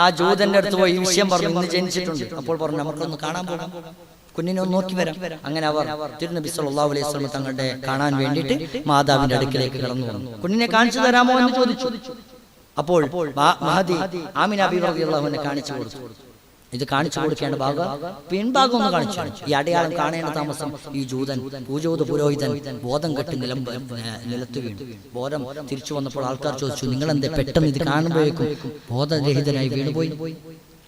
B: ആ ജൂതന്റെ അടുത്ത് പോയി ഈ വിഷയം പറഞ്ഞു, ഇന്ന് ജനിച്ചിട്ടുണ്ട്. അപ്പോൾ പറഞ്ഞു, നമുക്കൊന്ന് കാണാൻ പോകാം, കുഞ്ഞിനെ ഒന്ന് നോക്കി വരാം. അങ്ങനെ അവർ തിരുനബി സല്ലല്ലാഹു അലൈഹി വസല്ലം തങ്ങളുടെ കാണാൻ വേണ്ടിയിട്ട് മാതാവിന്റെ അടുക്കിലേക്ക് കടന്നു വന്നു. കുഞ്ഞിനെ കാണിച്ചു തരാമോ എന്ന് ചോദിച്ചു. അപ്പോൾ മഹദി ആമിന ബിബി റളിയല്ലാഹു അൻഹ കാണിച്ചു കൊടുത്തു. ഇത് കാണിച്ചു കൊടുക്കേണ്ട ഭാഗം പിൻഭാഗം ഒന്ന് കാണിച്ചു. ഈ അടയാളം കാണേണ്ട താമസം ഈ ജൂതൻ പുരോഹിതൻ ബോധം കെട്ട് നിലത്ത് വീണു. ബോധം തിരിച്ചു വന്നപ്പോൾ ആൾക്കാർ ചോദിച്ചു, നിങ്ങൾ എന്താ പെട്ടെന്ന് ഇത് കാണുമ്പോഴേക്കും ബോധരഹിതനായി വീണുപോയി?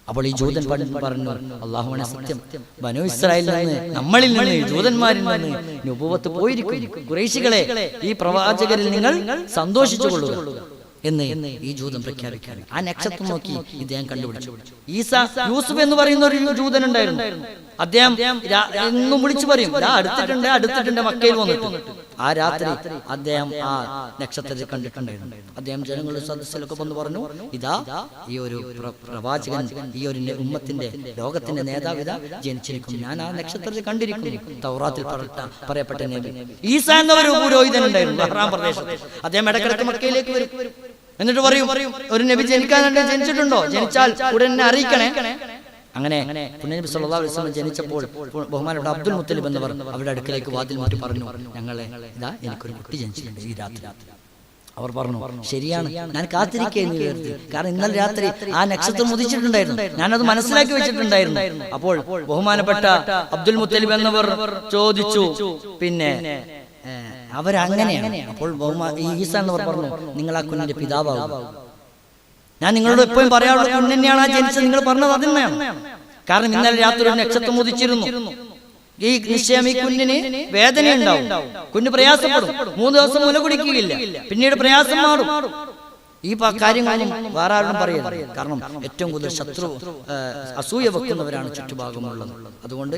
B: അപ്പോൾ ഈ ജൂതൻ പറഞ്ഞു, അല്ലാഹുവാണ് സത്യം, ബനൂ ഇസ്രായേലിൽ നിന്ന്, നമ്മളിൽ നിന്ന്, ജൂതന്മാരിൽ നിന്ന് നുബുവത്ത് പോയിരിക്കും. ഖുറൈശികളെ, ഈ പ്രവാചകരിൽ നിങ്ങൾ സന്തോഷിച്ചു കൊള്ളുക. എന്ന് ഈ ജൂതൻ പ്രഖ്യാപിക്കുകയാണ്. ആ നക്ഷത്രം നോക്കി ഇദ്ദേഹം കണ്ടുപിടിച്ചു. യൂസുഫ് എന്ന് പറയുന്ന ഒരു ജൂതൻ ഉണ്ടായിരുന്നു. അദ്ദേഹം എന്നും വിളിച്ചു പറയും, അടുത്തിട്ടുണ്ട് മക്കയിൽ വന്നിട്ട്. ആ രാത്രി അദ്ദേഹം ആ നക്ഷത്രത്തെ കണ്ടിട്ടുണ്ടായിരുന്നു. അദ്ദേഹം ജനങ്ങളുടെ സദസ്സിലൊക്കെ വന്ന് പറഞ്ഞു, ഇതാ ഈ ഒരു പ്രവാചകൻ, ഈ ഒരു ഉമ്മത്തിന്റെ ലോകത്തിന്റെ നേതാവിത ജനിച്ചിരിക്കും. ഞാൻ ആ നക്ഷത്രത്തെ കണ്ടിരിക്കുന്നു. തൗറാത്തിൽ പറയപ്പെട്ട നബി ഈസ എന്ന ഒരു പുരോഹിതൻ ഉണ്ടായിരുന്നു ബഹ്റാൻ പ്രദേശത്ത്. അദ്ദേഹം ഇടക്കിടക്ക് മക്കയിലേക്ക് വരും. എന്നിട്ട് പറയും, ഒരു നബി ജനിച്ചിട്ടുണ്ടോ? ജനിച്ചാൽ ഉടനെ അറിയിക്കണേ. അങ്ങനെ പുണ്യനബി സല്ലല്ലാഹു അലൈഹി വസല്ലം ജനിച്ചപ്പോൾ ബഹുമാനപ്പെട്ട അബ്ദുൽ മുത്തലിബ് എന്നവർ അവരുടെ അടുക്കലേക്ക് വാതിൽ മുട്ടി പറഞ്ഞു, ഞങ്ങളെ ഇതാ എനിക്കൊരു കുട്ടി ജനിച്ചിട്ടുണ്ട് ഈ രാത്രി. അവർ പറഞ്ഞു, ശരിയാണ്, ഞാൻ കാത്തിരിക്കുകയെന്ന് വിചാരിച്ചു. കാരണം ഇന്നലെ രാത്രി ആ നക്ഷത്രം ഉദിച്ചിട്ടുണ്ടായിരുന്നു, ഞാനത് മനസ്സിലാക്കി വെച്ചിട്ടുണ്ടായിരുന്നു. അപ്പോൾ ബഹുമാനപ്പെട്ട അബ്ദുൽ മുത്തലിബ് എന്നവർ ചോദിച്ചു, പിന്നെ അവരങ്ങനെയാണ്. അപ്പോൾ ഈസ എന്നവർ പറഞ്ഞു, നിങ്ങൾ ആ കുഞ്ഞിന്റെ പിതാവാകും. ഞാൻ നിങ്ങളോട് എപ്പോഴും പറയാനുള്ള കുഞ്ഞ് തന്നെയാണ് ആ ജനിച്ചത്. നിങ്ങൾ പറഞ്ഞത് അത് തന്നെയാണ്. കാരണം ഇന്നലെ രാത്രി ഒരു നക്ഷത്രം ഉദിച്ചിരുന്നു. ഈ നിശ്ചയം ഈ കുഞ്ഞിന് വേദന ഉണ്ടാവും, കുഞ്ഞ് പ്രയാസപ്പെടും, 3 ദിവസം മുല കുടിക്കുകയില്ല, പിന്നീട് പ്രയാസം മാറും. ഈ കാര്യങ്ങളൊന്നും വേറെ ആരും പറയരുത്. കാരണം ഏറ്റവും കൂടുതൽ ശത്രു അസൂയ വെക്കുന്നവരാണ് ചുറ്റുഭാഗമുള്ളത്. അതുകൊണ്ട്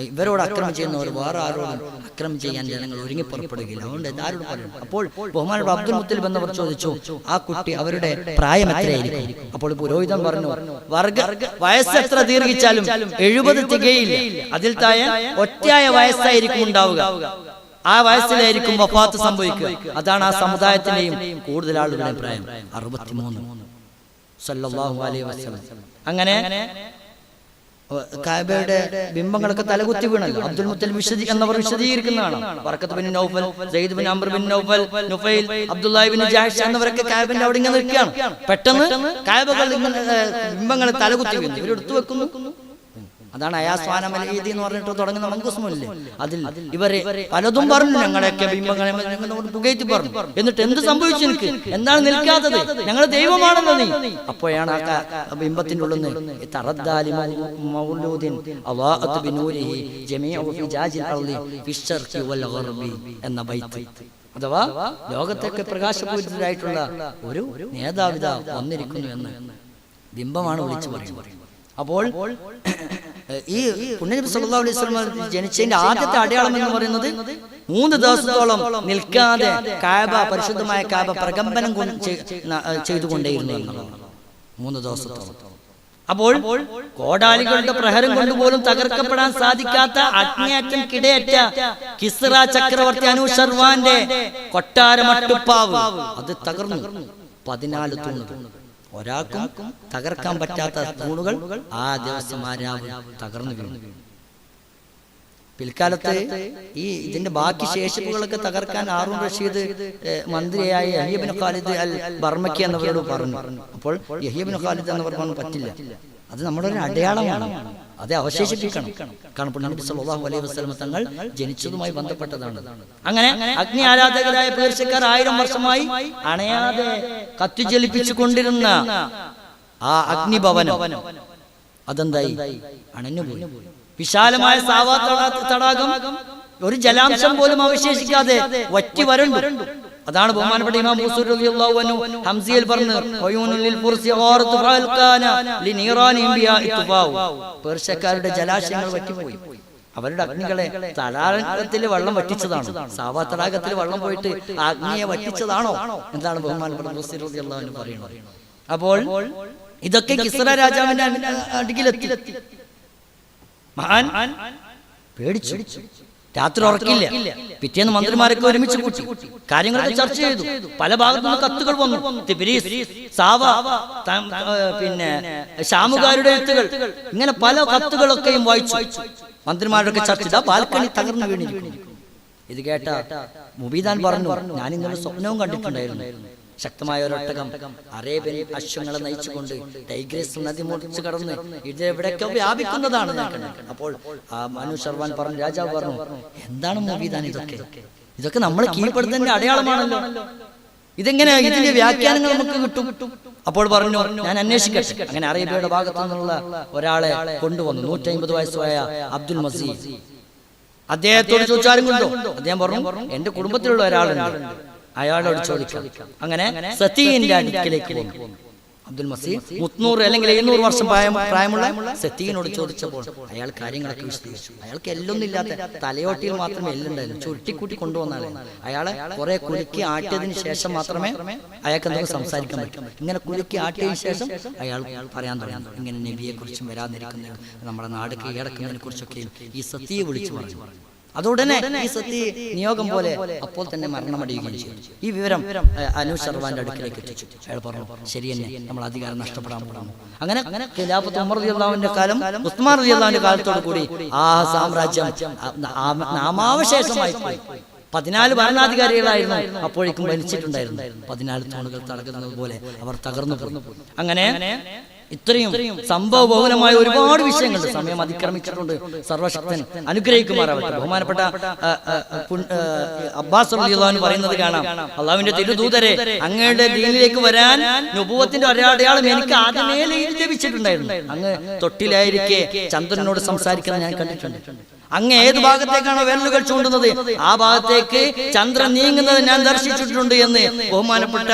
B: ഇവരോട് അക്രമം ചെയ്യുന്നവർ വേറെ ആരോടും അക്രമം ചെയ്യാൻ ജനങ്ങൾ ഒരുങ്ങി പുറപ്പെടുകയില്ല. അതുകൊണ്ട് എല്ലാവരോടും പറയും. അപ്പോൾ ബഹുമാനപ്പെട്ട അബ്ദുൽ മുത്തലിബ് എന്നവർ ചോദിച്ചു, ആ കുട്ടി അവരുടെ പ്രായം എത്രയായിരിക്കും? അപ്പോൾ പുരോഹിതൻ പറഞ്ഞു, വയസ്സ് എത്ര ദീർഘിച്ചാലും 70 തികയില്ല. അതിൽ താഴെ ഒറ്റയായ വയസ്സായിരിക്കും ഉണ്ടാവുക. ആ വയസ്സിലായിരിക്കും വഫാത്ത് സംഭവിക്കുക. അതാണ് ആ സമുദായത്തിന്റെയും കൂടുതൽ ആളുകളുടെ പ്രായം 63 സല്ലല്ലാഹു അലൈഹി വസല്ലം. അങ്ങനെ കഅബയുടെ ബിംബങ്ങളൊക്കെ തലകുത്തി വീണല്ലോ. അബ്ദുൽ മുത്തലിബ് എന്നവർ വിശദീകരിക്കുന്നതാണ്. Barakat bin Nawfal, Sayyid bin Amr bin Nawfal, Nufail, Abdullahi bin Jahsh എന്നവരൊക്കെ കഅബന്റെ അവിടെ ഇങ്ങനെ നിൽക്കുകയാണ്. പെട്ടെന്ന് കഅബകൾ ബിംബങ്ങൾ തലകുത്തി വീണു. ഇവരെടുത്തു വെക്കുന്നു. അതാണ് അയാസ്വാനമലീതി എന്ന് പറഞ്ഞിട്ട് തുടങ്ങുന്ന മങ്കുസ്മില്ലേ, അതിൽ ഇവരെ പലതും പറഞ്ഞു, ഞങ്ങളെയൊക്കെ ബിംബങ്ങളെ പുകയറ്റി പറഞ്ഞു. എന്നിട്ട് എന്ത് സംഭവിച്ചു? എനിക്ക് എന്താണ് നിൽക്കാത്തത്? ഞങ്ങൾ ദൈവമാണെന്ന് നീ. അപ്പോഴാണ് ആ ബിംബത്തിന്റെ ഉള്ളിൽ എന്ന ബൈത്ത്, അഥവാ ലോകത്തൊക്കെ പ്രകാശപൂരിതരായിട്ടുള്ള ഒരു നേതാവിത വന്നിരിക്കുന്നു എന്ന് ബിംബമാണ് വിളിച്ചു പറയുന്നത്. അപ്പോൾ ഈ പുണ്യനബി സല്ലല്ലാഹു അലൈഹി വസല്ലം ജനിച്ചതിന്റെ ആദ്യത്തെ അടയാളം എന്ന് പറയുന്നത് 3 ദിവസത്തോളം നിൽക്കാതെ കഅബ, പരിശുദ്ധമായ കഅബ പ്രകമ്പനം ചെയ്തുകൊണ്ടേയിരുന്നു എന്നുള്ളതാണ്. 3 ദിവസത്തോളം. അപ്പോൾ കോടാലികളുടെ പ്രഹരം കൊണ്ടുപോലും തകർക്കപ്പെടാൻ സാധിക്കാത്ത അഗ്നിയാറ്റം കിടയേറ്റ കിസ്റ ചക്രവർത്തി അനൂഷർവാന്റെ കൊട്ടാര മട്ടുപ്പാവ് അത് തകർന്നു. 14 തൂണുകൾ. ഒരാൾക്കും തകർക്കാൻ പറ്റാത്ത തൂണുകൾ ആ ദിവസം ആ രാവ് തകർന്നു വീണു. പിൽക്കാലത്ത് ഈ ഇതിന്റെ ബാക്കി ശേഷിപ്പുകളൊക്കെ തകർക്കാൻ ഹാറൂൻ റഷീദ് മന്ത്രിയായ യഹ്യ ഇബ്നു ഖാലിദ് അൽ ബർമക്കി എന്നവരോട് പറഞ്ഞു. അപ്പോൾ യഹ്യ ഇബ്നു ഖാലിദ് എന്നവർ പറഞ്ഞു, പറ്റില്ല, അത് നമ്മുടെ ഒരു അടയാളമാണ്, അത് അവശേഷിപ്പിക്കണം. കാരണം നബി സല്ലല്ലാഹു അലൈഹി വസല്ലം തങ്ങൾ ജനിച്ചതുമായി ബന്ധപ്പെട്ടതാണ്. അങ്ങനെ അഗ്നി ആരാധകരായ പേർഷ്യക്കാർ 1000 വർഷമായി അണയാതെ കത്തിജ്വലിപ്പിച്ചു കൊണ്ടിരുന്ന ആ അഗ്നിഭവനം അതെന്തായി? അണഞ്ഞുപോയി. വിശാലമായ സാവാ തടാകം ഒരു ജലാംശം പോലും അവശേഷിക്കാതെ വറ്റി വരണ്ടു. അതാണ് ബഹുമാനപ്പെട്ട ഇമാം ബൂസൂരി റളിയല്ലാഹു അൻഹു ഹംസിയിൽ പറഞ്ഞു, വയൂനുൽ ഫുർസി ഖാറത്തു ഫൽഖാന ലിനീറാനിഹിം ബിയാഇ തുഫാഉ. പേർഷ്യക്കാരുടെ ജലാശയങ്ങൾ വറ്റിപ്പോയി. അവരുടെ അഗ്നികളെ തടാകത്തിൽ വെള്ളം വറ്റിച്ചതാണ്. സാവാ തടാകത്തിൽ വെള്ളം പോയിട്ട് അഗ്നിയെ വറ്റിച്ചതാണോ എന്താണ് ബഹുമാനപ്പെട്ട ബൂസൂരി റളിയല്ലാഹു അൻഹു പറയുന്നത്. അപ്പോൾ ഇതൊക്കെ കിസ്റ രാജാവിന്റെ അടുക്കിലെത്തി. മഹാൻ പേടിച്ചു. രാത്രി ഉറക്കില്ല. പിറ്റേന്ന് മന്ത്രിമാരൊക്കെ ഒരുമിച്ച് കൂട്ടി കാര്യങ്ങളൊക്കെ ചർച്ച ചെയ്തു. പല ഭാഗത്തുനിന്ന് കത്തുകൾ വന്നു. തിബ്രീസ്, സാവ, പിന്നെ ഷാമുകാരുടെ എഴുത്തുകൾ, ഇങ്ങനെ പല കത്തുകളൊക്കെയും വായിച്ചു. മന്ത്രിമാരൊക്കെ ചർച്ച ചെയ്ത ബാൽക്കണി തകർന്നു വീണിരിക്കുന്നു. ഇത് കേട്ട മുബീദാൻ പറഞ്ഞു, ഞാൻ ഇന്നലെ സ്വപ്നവും കണ്ടിട്ടുണ്ടായിരുന്നു. ശക്തമായ ഒരൊട്ടകം അറേബ്യൻ അശ്വങ്ങളെ നയിച്ചുകൊണ്ട് ടൈഗ്രീസ് നദി മുറിച്ച് കടന്ന് ഇത് എവിടെയൊക്കെ വ്യാപിക്കുന്നതാണ് ഞാൻ കണ്ടത്. അപ്പോൾ ആ അനൂഷർവാൻ പറഞ്ഞു, രാജാവ് പറഞ്ഞു, എന്താണ് മുബീദാൻ ഇതൊക്കെ നമ്മൾ കീഴ്പ്പെടുത്തതിന്റെ അടയാളമാണല്ലോ, ഇതെങ്ങനെയാ ഇതിന്റെ വ്യാഖ്യാനങ്ങൾ നമുക്ക് കിട്ടും? അപ്പോൾ പറഞ്ഞു, ഞാൻ അന്വേഷിക്കട്ടെ. അങ്ങനെ അറേബ്യയുടെ ഭാഗത്തു നിന്നുള്ള ഒരാളെ കൊണ്ടുവന്നു. 150 വയസ്സായ അബ്ദുൽ മസീദ്. അദ്ദേഹത്തോട് ചോദിച്ചാലും കൊണ്ടോ? അദ്ദേഹം പറഞ്ഞു, എന്റെ കുടുംബത്തിലുള്ള ഒരാളുണ്ട്, അയാളോട് ചോദിക്കാം. അങ്ങനെ സതീന്റെ അടുക്കലേക്ക് പോകും. അബ്ദുൽ മസീഹ് 300 അല്ലെങ്കിൽ 700 വർഷം പ്രായമുള്ള സതീനോട് ചോദിച്ചപ്പോൾ അയാൾ കാര്യങ്ങളൊക്കെ വിശദീകരിച്ചു. അയാൾക്ക് എല്ലൊന്നും ഇല്ലാത്ത തലയോട്ടിയിൽ മാത്രമേ എല്ലുണ്ടായിരുന്നു, ചുരുട്ടിക്കൂട്ടി കൊണ്ടുവന്നാണ്. അയാളെ കുറെ കുലുക്കി ആട്ടിയതിന് ശേഷം മാത്രമേ അയാൾക്ക് എന്തെങ്കിലും സംസാരിക്കാൻ പറ്റും. ഇങ്ങനെ കുലുക്കി ആട്ടിയതിനു ശേഷം അയാൾ പറയാൻ തുടങ്ങി. ഇങ്ങനെ നബിയെ കുറിച്ചും വരാനിരിക്കുന്ന നമ്മുടെ നാട് കീഴടക്കുന്നതിനെ കുറിച്ചൊക്കെയും ഈ സതിയെ വിളിച്ചു പറഞ്ഞു. അതുടനെ ഈ സതി നിയോഗം പോലെ അപ്പോൾ തന്നെ മരണമടയുകയും ചെയ്തു. ഈ വിവരം അനു ശർവാന്റെ അടുക്കിലേക്ക് എത്തിച്ചു. അയാൾ പറഞ്ഞു, ശരി തന്നെ, നമ്മൾ അധികാരം നഷ്ടപ്പെടാൻ പോകുന്നു. അങ്ങനെ ഖിലാഫത്ത് ഉമർ റളിയല്ലാഹുവിന്റെ കാലം, ഉസ്മാൻ റളിയല്ലാഹുവിന്റെ കാലത്തോടു കൂടി ആ സാമ്രാജ്യം നാമാവശേഷമായി പോയി. 14 ഭരണാധികാരികളായിരുന്നു അപ്പോഴേക്കും ഭരിച്ചിട്ടുണ്ടായിരുന്നു. 14 തൂണുകൾ തകർന്നത് പോലെ അവർ തകർന്നു പോയി. അങ്ങനെ ഇത്രയും സംഭവബഹുലമായ ഒരുപാട് വിഷയങ്ങളുണ്ട്. സമയം അതിക്രമിച്ചിട്ടുണ്ട്. സർവശക്തൻ അനുഗ്രഹിക്കുമാറാവട്ടെ. ബഹുമാനപ്പെട്ട അബ്ബാസ് റളിയല്ലാഹു അൻഹു പറയുന്നത് കാണാം, അള്ളാഹുവിന്റെ തിരുദൂതരെ, അങ്ങയുടെ ദീനിലേക്ക് വരാൻ നുബുവത്തിന്റെ ഒരടയാളം എനിക്ക് ആദ്യമേ ലഭിച്ചിട്ടുണ്ടായിരുന്നു. അങ്ങ് തൊട്ടിലായിരിക്കെ ചന്ദ്രനോട് സംസാരിക്കുന്നത് ഞാൻ കണ്ടിട്ടുണ്ട്. അങ്ങ് ഏത് ഭാഗത്തേക്കാണോ വിരലുകൾ ചൂണ്ടുന്നത് ആ ഭാഗത്തേക്ക് ചന്ദ്രൻ നീങ്ങുന്നത് ഞാൻ ദർശിച്ചിട്ടുണ്ട് എന്ന് ബഹുമാനപ്പെട്ട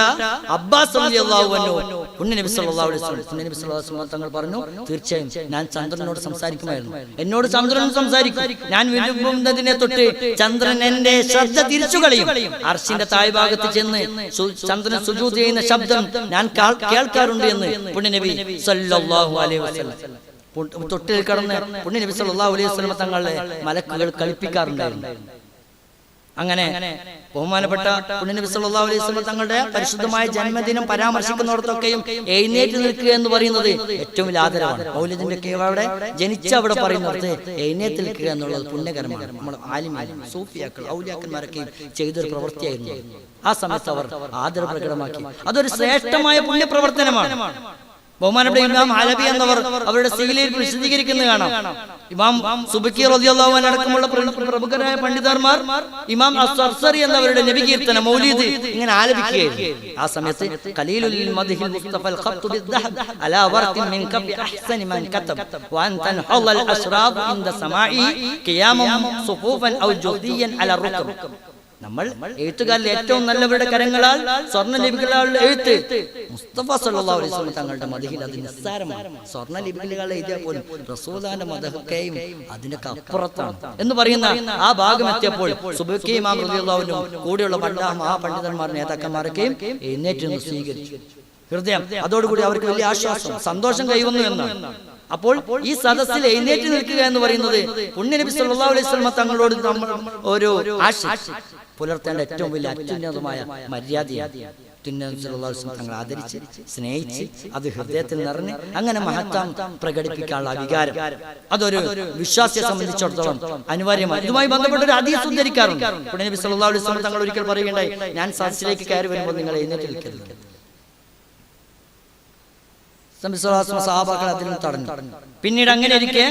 B: അബ്ബാസ് റളിയല്ലാഹു അൻഹു പുണ്യനബി സല്ലല്ലാഹു അലൈഹി വസല്ലം തങ്ങൾ പറഞ്ഞു, തീർച്ചയായും ഞാൻ ചന്ദ്രനോട് സംസാരിക്കുമായിരുന്നു. എന്നോട് ചന്ദ്രൻ സംസാരിക്കും. ഞാൻ വിരുമ്പുന്നതിനെ തൊട്ട് ചന്ദ്രൻ എന്റെ ശ്രദ്ധ തിരിച്ചു കളയും. അർശിന്റെ താഴ്ഭാഗത്ത് ചെന്ന് ചന്ദ്രൻ സുജൂദ് ചെയ്യുന്ന ശബ്ദം ഞാൻ കേൾക്കാറുണ്ട് എന്ന് പുണ്യനബി സല്ലല്ലാഹു അലൈഹി വസല്ലം തൊട്ടിൽ കടന്ന് പുണ്യനബി സല്ലല്ലാഹു അലൈഹി വസല്ലം തങ്ങളെ മലക്കുകൾ കളിപ്പിക്കാറുണ്ടായിരുന്നു. അങ്ങനെ ബഹുമാനപ്പെട്ട പുണ്യനബി സല്ലല്ലാഹു അലൈഹി വസല്ലം തങ്ങളുടെ പരിശുദ്ധമായ ജന്മദിനം പരാമർശിക്കുന്നിടത്തൊക്കെയും എഴുന്നേറ്റ് നിൽക്കുക എന്ന് പറയുന്നത് ഏറ്റവും വലിയ ആദരവാണ്. മൗലിദിന്റെ അവിടെ ജനിച്ച അവിടെ പറയുന്നത് എഴുന്നേറ്റ് നിൽക്കുക എന്നുള്ളത് പുണ്യകരമാണ്. നമ്മൾ ആലിമീങ്ങൾ, സൂഫിയാക്കൾ, ഔലിയാക്കന്മാരൊക്കെ ചെയ്തൊരു പ്രവൃത്തിയായിരുന്നു. ആ സമയത്ത് അവർ ആദര പ്രകടമാക്കി. അതൊരു ശ്രേഷ്ഠമായ പുണ്യപ്രവർത്തനമാണ്. ബഹുമാനപ്പെട്ട ഇമാം ഹലബി എന്നവർ അവരുടെ സീലയിൽ വിശദീകരിക്കുന്നത് കാണാം. ഇമാം സുബ്കി റളിയല്ലാഹു അൻഹു അടക്കമുള്ള പ്രമുഖരായ പണ്ഡിതന്മാർ ഇമാം അസ്സർസറി എന്നവരുടെ നബി കീർത്തന മൗലിദ് ഇങ്ങനെ ആലപിക്കുകയായിരുന്നു. ആ സമയത്ത് ഖലീലുൽ മദ്ഹിൽ മുസ്തഫൽ ഖത്തു ബിദ്ദഹബ് അലാ വർഖിൻ മിൻ കബി അഹ്സനി മൻ കതബ് വഅൻ തൻഹുൽ അശ്റാബ് ഇൻദ സമാഇ ഖിയാമം സുഫൂഫൻ ഔ ജുഹദിയൻ അലാ റുക്ബ്. നമ്മൾ എഴുത്തുകാരിൽ ഏറ്റവും നല്ലവരുടെ കരങ്ങളാൽ സ്വർണ്ണ ലിപികളാൽ എഴുത്ത് മുസ്തഫ സല്ലല്ലാഹു അലൈഹി വസല്ലം തങ്ങളുടെ മദഹിൽ അത് നിസ്സാരമാണ്. സ്വർണ്ണ ലിപികളെ എഴുതിയാൽ പോലും റസൂലുള്ളാഹിന്റെ മദഹൊക്കെയും അതിനൊക്കെ അപ്പുറത്താണ് എന്ന് പറയുന്ന ആ ഭാഗം എത്തിയപ്പോൾ സുബ്കി ഇമാം റളിയല്ലാഹു അൻഹു കൂടെയുള്ള മഹാപണ്ഡിതന്മാർ, നേതാക്കന്മാരൊക്കെയും എഴുന്നേറ്റ് നിന്ന് സ്വീകരിച്ചു. ഹൃദയം അതോടുകൂടി അവർക്ക് വലിയ ആശ്വാസം, സന്തോഷം കൈവന്നു എന്നാണ്. അപ്പോൾ ഈ സദസ്സിൽ എഴുന്നേറ്റ് നിൽക്കുക എന്ന് പറയുന്നത് പുണ്യനബി സല്ലല്ലാഹു അലൈഹി വസല്ലം തങ്ങളോട് നമ്മൾ ഒരു ആശിച്ച് പുലർത്തേണ്ട ഏറ്റവും വലിയ അത്യുന്നതമായ മര്യാദയാണ്. തങ്ങൾ ആദരിച്ച് സ്നേഹിച്ച് അത് ഹൃദയത്തിൽ നിറഞ്ഞ് അങ്ങനെ മഹത്വം പ്രകടിപ്പിക്കാനുള്ള വികാരം അതൊരു വിശ്വാസിയെ സംബന്ധിച്ചിടത്തോളം അനിവാര്യമാണ്. ഇതുമായി ബന്ധപ്പെട്ട ഒരു ഹദീസ് ഉദ്ധരിക്കാറുണ്ട്. പുണ്യനബി സല്ലല്ലാഹു അലൈഹി വസല്ലം തങ്ങൾ ഒരിക്കൽ പറയുകയുണ്ടായി, ഞാൻ സദസ്സിലേക്ക് കയറി വരുമ്പോൾ നിങ്ങൾ എഴുന്നേറ്റ് നിൽക്കരുത്. സഹാബാക്കൾ അതിൽ തടഞ്ഞു. പിന്നീട് അങ്ങനെ ഇരിക്കെ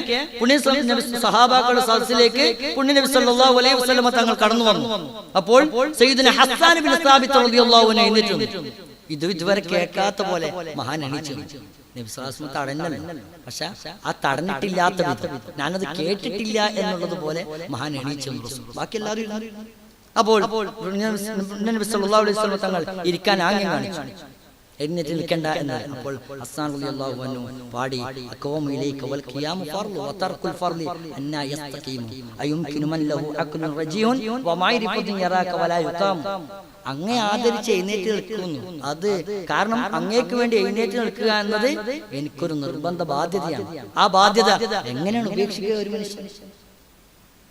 B: സഹാബാക്കളുടെ സദസ്സിലേക്ക് പുണ്യനബി സല്ലല്ലാഹു അലൈഹി വസല്ലം തങ്ങൾ കടന്നു വന്നു. അപ്പോൾ സയ്യിദുന ഹസ്സാൻ ഇബ്നു സാബിത്ത് റളിയല്ലാഹു അൻഹു എഴുന്നേറ്റു. ഇതുവരെ കേൾക്കാത്ത പോലെ മഹാൻ എണീച്ചു. നബി സല്ലല്ലാഹു അലൈഹി വസല്ലം തടഞ്ഞല്ലോ, പക്ഷെ ആ തടഞ്ഞിട്ടില്ലാത്ത വിധം, ഞാനത് കേട്ടിട്ടില്ല എന്നുള്ളത് പോലെ മഹാൻ എണീച്ചു. ബാക്കി എല്ലാവരും അപ്പോൾ നബി സല്ലല്ലാഹു അലൈഹി വസല്ലം തങ്ങൾ ഇരിക്കാൻ ആംഗ്യം കാണിച്ചു, എഴുന്നേറ്റ് നിൽക്കണ്ട എന്നാണ്. അപ്പോൾ ഹസ്സാൻ റളിയല്ലാഹു അൻഹു പാടി, അഖവമിലൈക വൽ ഖിയാമു ഫർളു വതർകുൽ ഫർളി അന്നാ യസ്തഖീമു അയുംകിനു മൻ ലഹു അഖ്ലുൻ റജീഉൻ വമൈരിഫത്തുൻ യറാക വലാ യുഖാം. അങ്ങേ ആദരിച്ച് എഴുന്നേറ്റ് നിൽക്കുന്നു, അത് കാരണം അങ്ങേക്ക് വേണ്ടി എഴുന്നേറ്റ് നിൽക്കുക എന്നത് എനിക്കൊരു നിർബന്ധ ബാധ്യതയാണ്. ആ ബാധ്യത എങ്ങനെയാണ് ഉപേക്ഷിക്കുക ഒരു മനുഷ്യൻ?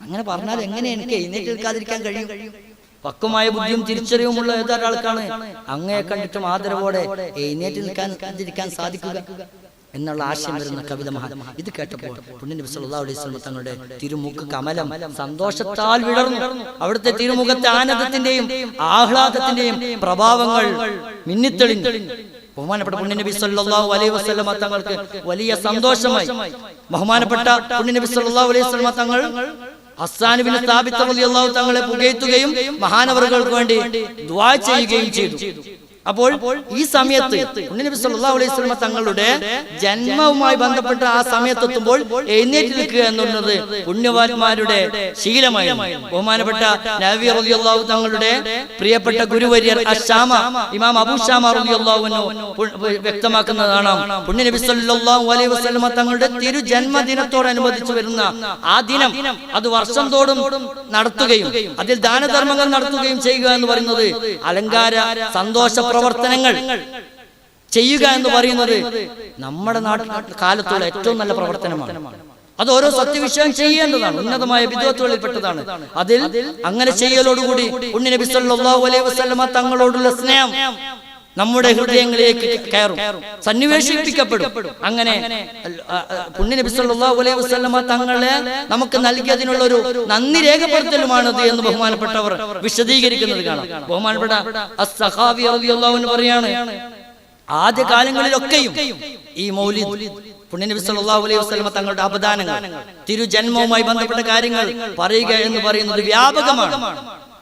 B: അങ്ങനെ പറഞ്ഞാൽ എങ്ങനെ എനിക്ക് എഴുന്നേറ്റ് നിൽക്കാതിരിക്കാൻ കഴിയും? പക്വമായ ബുദ്ധിയും തിരിച്ചറിവുമുള്ള ഏതൊരാൾക്കാണ് അങ്ങയെ കണ്ടിട്ടും ആദരവോടെ എഴുന്നേറ്റ് നിൽക്കാൻ സാധിക്കുക എന്നുള്ള ആശയം വരുന്ന കവിത മഹാൻ. ഇത് കേട്ടപ്പോൾ പുണ്യനബി സല്ലല്ലാഹു അലൈഹി വസല്ലം തങ്ങളുടെ തിരുമുഖ കമലം സന്തോഷത്താൽ വിടർന്നു. അവിടുത്തെ തിരുമുഖത്തെ ആനന്ദത്തിന്റെയും ആഹ്ലാദത്തിന്റെയും പ്രഭാവങ്ങൾ മിന്നിത്തെളിഞ്ഞു. ബഹുമാനപ്പെട്ട പുണ്യനബി സല്ലല്ലാഹു അലൈഹി വസല്ലം തങ്ങൾക്ക് വലിയ സന്തോഷമായി. ബഹുമാനപ്പെട്ട പുണ്യനബി സല്ലല്ലാഹു അലൈഹി വസല്ലം തങ്ങൾ ഹസ്സാൻ ഇബ്നു സാബിത്ത് റളിയല്ലാഹു തങ്ങളെ പുകഴ്ത്തുകയും മഹാനവറുകൾക്ക് വേണ്ടി ദുആ ചെയ്യുകയും ചെയ്തു. അപ്പോൾ ഈ സമയത്ത് നബി സല്ലല്ലാഹു അലൈഹി വസല്ലം തങ്ങളുടെ ജന്മവുമായി ബന്ധപ്പെട്ട ആ സമയത്തെത്തുമ്പോൾ എഴുന്നേറ്റ് നിൽക്കുക എന്നുള്ളത് പുണ്യവാന്മാരുടെ ശീലമായിരുന്നു. ബഹുമാനപ്പെട്ട നബി റളിയല്ലാഹു തങ്ങളുടെ പ്രിയപ്പെട്ട ഗുരുവര്യർ അശ്ശാമ ഇമാം അബൂ ശാമ റളിയല്ലാഹു അൻഹു വ്യക്തമാക്കുന്നതാണ് പുണ്യ നബി സല്ലല്ലാഹു അലൈഹി വസല്ലം തങ്ങളുടെ തിരുജന്മദിനത്തോടനുബന്ധിച്ച് വരുന്ന ആ ദിനം അത് വർഷം തോറും നടത്തുകയും അതിൽ ദാനധർമ്മങ്ങൾ നടത്തുകയും ചെയ്യുക എന്ന് പറയുന്നത് അലങ്കാര സന്തോഷ പ്രവർത്തനങ്ങൾ ചെയ്യുക എന്ന് പറയുന്നത് നമ്മുടെ കാലത്തുള്ള ഏറ്റവും നല്ല പ്രവർത്തനമാണ്. അത് ഓരോ സത്യവിഷയം ചെയ്യേണ്ടതാണ്, ഉന്നതമായ വിദ്വത്തുകളിൽപ്പെട്ടതാണ്. അതിൽ അങ്ങനെ ചെയ്യലോടുകൂടി പുണ്യ നബി സല്ലല്ലാഹു അലൈഹി വസല്ലമ തങ്ങളോടുള്ള സ്നേഹം നമ്മുടെ ഹൃദയങ്ങളിലേക്ക് കയറും, സന്നിവേശിപ്പിക്കപ്പെടും. അങ്ങനെ പുണ്യ നബി സല്ലല്ലാഹു അലൈഹി വസല്ലമ തങ്ങളെ നമുക്ക് നൽകിയതിനുള്ള ഒരു നന്ദി രേഖപ്പെടുത്തലുമാണത് എന്ന് ബഹുമാനപ്പെട്ടവർ വിശദീകരിക്കുന്നത് കാണാം. ബഹുമാനപ്പെട്ട അസ്-സഖാവി റളിയല്ലാഹു അൻഹു പറയാണ്, ആദ്യ കാലങ്ങളിലൊക്കെയും ഈ മൗലിദ് പുണ്യ നബി സല്ലല്ലാഹു അലൈഹി വസല്ലമ തങ്ങളുടെ അപദാനങ്ങൾ തിരുജന്മവുമായി ബന്ധപ്പെട്ട കാര്യങ്ങൾ പറയുക എന്ന് പറയുന്നത് വ്യാപകമാണ്.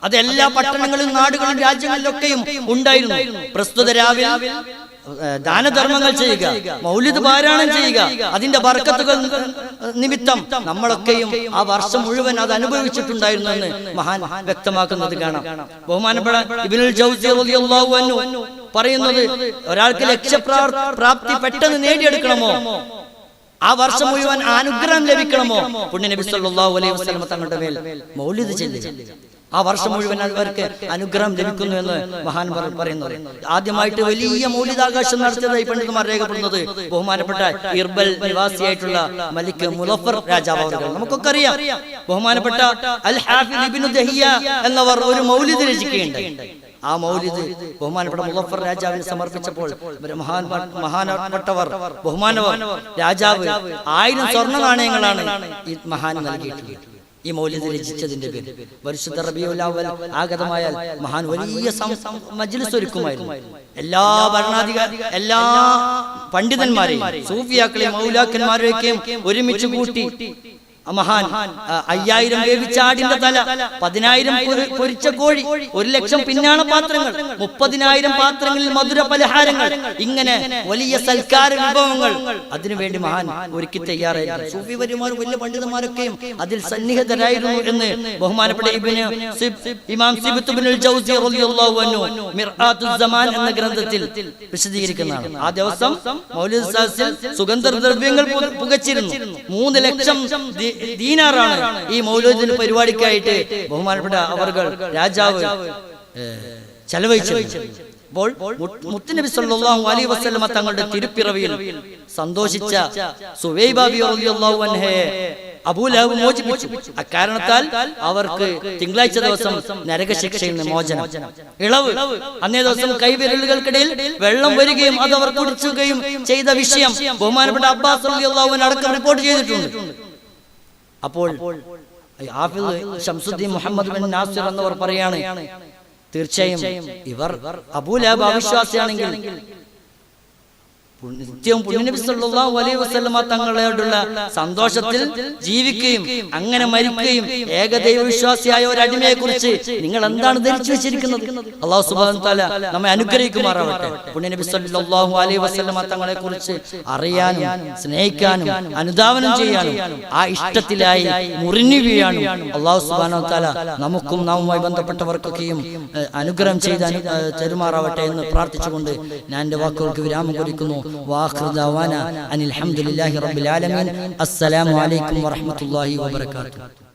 B: അത് എല്ലാ പട്ടണങ്ങളിലും നാടുകളിലും രാജ്യങ്ങളിലൊക്കെയും ഉണ്ടായിരുന്നു. പ്രസ്തുത രാവിലെ ദാനധർമ്മങ്ങൾ ചെയ്യുക, മൗലിദ് പാരായണം ചെയ്യുക, അതിന്റെ ബർക്കത്തുകൾ നിമിത്തം നമ്മളൊക്കെയും ആ വർഷം മുഴുവൻ അത് അനുഭവിച്ചിട്ടുണ്ടായിരുന്നു എന്ന് മഹാൻ വ്യക്തമാക്കുന്നത് കാണാം. ബഹുമാനപ്പെട്ട ഇബ്നുൽ ജൗസി റളിയല്ലാഹു അൻഹു പറയുന്നത്, ഒരാൾക്ക് ലക്ഷ്യപ്രാപ്തി പെട്ടെന്ന് നേടിയെടുക്കണമോ, ആ വർഷം മുഴുവൻ അനുഗ്രഹം ലഭിക്കണമോ, പുണ്യ നബി സല്ലല്ലാഹു അലൈഹി വസല്ലം തങ്ങളുടെ മേൽ മൗലിദ് ചൊല്ലുക. ആ വർഷം മുഴുവൻ അവർക്ക് അനുഗ്രഹം ലഭിക്കുന്നു എന്ന് മഹാൻ പറയുന്നത്. ആദ്യമായിട്ട് വലിയ മൗലിദാഘോഷം നടത്തിയതായി പണ്ഡിതന്മാർ രേഖപ്പെടുന്നത് ബഹുമാനപ്പെട്ട ഇർബൽ നിവാസിയായിട്ടുള്ള മലിക് മുളഫർ രാജാവ് അവർ. നമുക്കൊക്കെ അറിയാം, ബഹുമാനപ്പെട്ട അൽ ഹാഫിദ് ഇബ്നു ദഹിയ എന്നവർ ഒരു മൗലിദ് രചിക്കുകയുണ്ടായി. ആ മൗലിദ് ബഹുമാനപ്പെട്ട മുളഫർ രാജാവിന് സമർപ്പിച്ചപ്പോൾ മഹാനപ്പെട്ടവർ ബഹുമാനവർ രാജാവ് 1000 സ്വർണ്ണ നാണയങ്ങളാണ് ഈ മഹാൻ നൽകിയിട്ടുള്ളത്. ഈ മൗലിദ് രചിച്ചതിന്റെ പേര് പരിശുദ്ധ റബീഉൽ അവ്വൽ ആഗതമായാൽ മഹാൻ വലിയ മജ്ലിസ് ഒരുക്കുമായിരുന്നു. എല്ലാ എല്ലാ പണ്ഡിതന്മാരെയും സൂഫിയാക്കളെയും മൗലാക്കന്മാരെയൊക്കെയും ഒരുമിച്ച് കൂട്ടി മഹാൻ 5000 വേവിച്ച ആടിന്റെ തല, 10000 പൊരിച്ച കോഴി, 100,000 പിന്നാണ പാത്രങ്ങൾ, 30,000 പാത്രങ്ങളിൽ മധുര പലഹാരങ്ങൾ, ഇങ്ങനെ വലിയ സൽക്കാര വിഭവങ്ങൾ അതിനുവേണ്ടി മഹാൻ ഒരുക്കി തയ്യാറായിരുന്നു. സൂഫിവര്യന്മാരും വലിയ പണ്ഡിതന്മാരൊക്കെയും അതിൽ സന്നിഹിതരായിരുന്നു എന്ന് ബഹുമാനപ്പെട്ട ഇമാം സിബ്ത് ഇബ്നുൽ ജൗസി റളിയല്ലാഹു അൻഹു മിർആത്തുൽ സമാൻ എന്ന ഗ്രന്ഥത്തിൽ വിശദീകരിക്കുന്നതാണ്. ആ ദിവസം മൗലിദ് സദസ്സിൽ സുഗന്ധദ്രവ്യങ്ങൾ പുകച്ചിരുന്നു. 3 ലക്ഷം ദീനാറാണ് ഈ മൗലിദിന്റെ പരിപാടിക്കായിട്ട് ബഹുമാനപ്പെട്ട അവർകൾ രാജാവ് ചെലവഴിച്ചത്. അപ്പോൾ മുത്തുനബി സല്ലല്ലാഹു അലൈഹി വസല്ലമ തങ്ങളുടെ തിരുപ്പിറവിയിൽ സന്തോഷിച്ച സുവൈബ റളിയല്ലാഹു അൻഹയെ അബൂ ലഹബ് മോചിപ്പിച്ചു. അക്കാരണത്താൽ അവർക്ക് തിങ്കളാഴ്ച ദിവസം നരകശിക്ഷയിൽ നിന്ന് മോചനം, ഇളവ്. അന്നേ ദിവസം കൈവിരലുകൾക്കിടയിൽ വെള്ളം വരികയും അത് അവർ കുടിച്ചുകയും ചെയ്ത വിഷയം ബഹുമാനപ്പെട്ട അബ്ബാസ് റളിയല്ലാഹു അൻഹു അടക്കം റിപ്പോർട്ട് ചെയ്തിട്ടുണ്ട്. അപ്പോൾ ഹാഫിദ് ശംസുദ്ദീൻ മുഹമ്മദ് ബിൻ നാസിർ എന്നവർ പറയാണ്, തീർച്ചയായും ഇവർ അബൂ ലഹബ് അവിശ്വാസിയാണെങ്കിൽ നിത്യവും പുണ്യനബി സല്ലല്ലാഹു അലൈഹി വസല്ലമ തങ്ങളോടുള്ള സന്തോഷത്തിൽ ജീവിക്കുകയും അങ്ങനെ മരിക്കുകയും ഏകദൈവ വിശ്വാസിയായ ഒരു അടിമയെ കുറിച്ച് നിങ്ങൾ എന്താണ് ധരിച്ചു വെച്ചിരിക്കുന്നത്? അല്ലാഹു സുബ്ഹാനഹു വ തആല നമ്മെ അനുഗ്രഹിക്കുമാറാവട്ടെ. പുണ്യനബി സല്ലല്ലാഹു അലൈഹി വസല്ലമ തങ്ങളെ കുറിച്ച് അറിയാനും സ്നേഹിക്കാനും അനുധാവനം ചെയ്യാനും ആ ഇഷ്ടത്തിലായി മുറിഞ്ഞു വീഴാനും അല്ലാഹു സുബ്ഹാനഹു വ തആല നമുക്കും നാമുമായി ബന്ധപ്പെട്ടവർക്കൊക്കെയും അനുഗ്രഹം ചെയ്ത് തരുമാറാവട്ടെ എന്ന് പ്രാർത്ഥിച്ചുകൊണ്ട് ഞാൻ എൻ്റെ വാക്കുകൾക്ക് വിരാമം കുറിക്കുന്നു. وآخر دعوانا أن الحمد لله رب العالمين. السلام عليكم ورحمة الله وبركاته.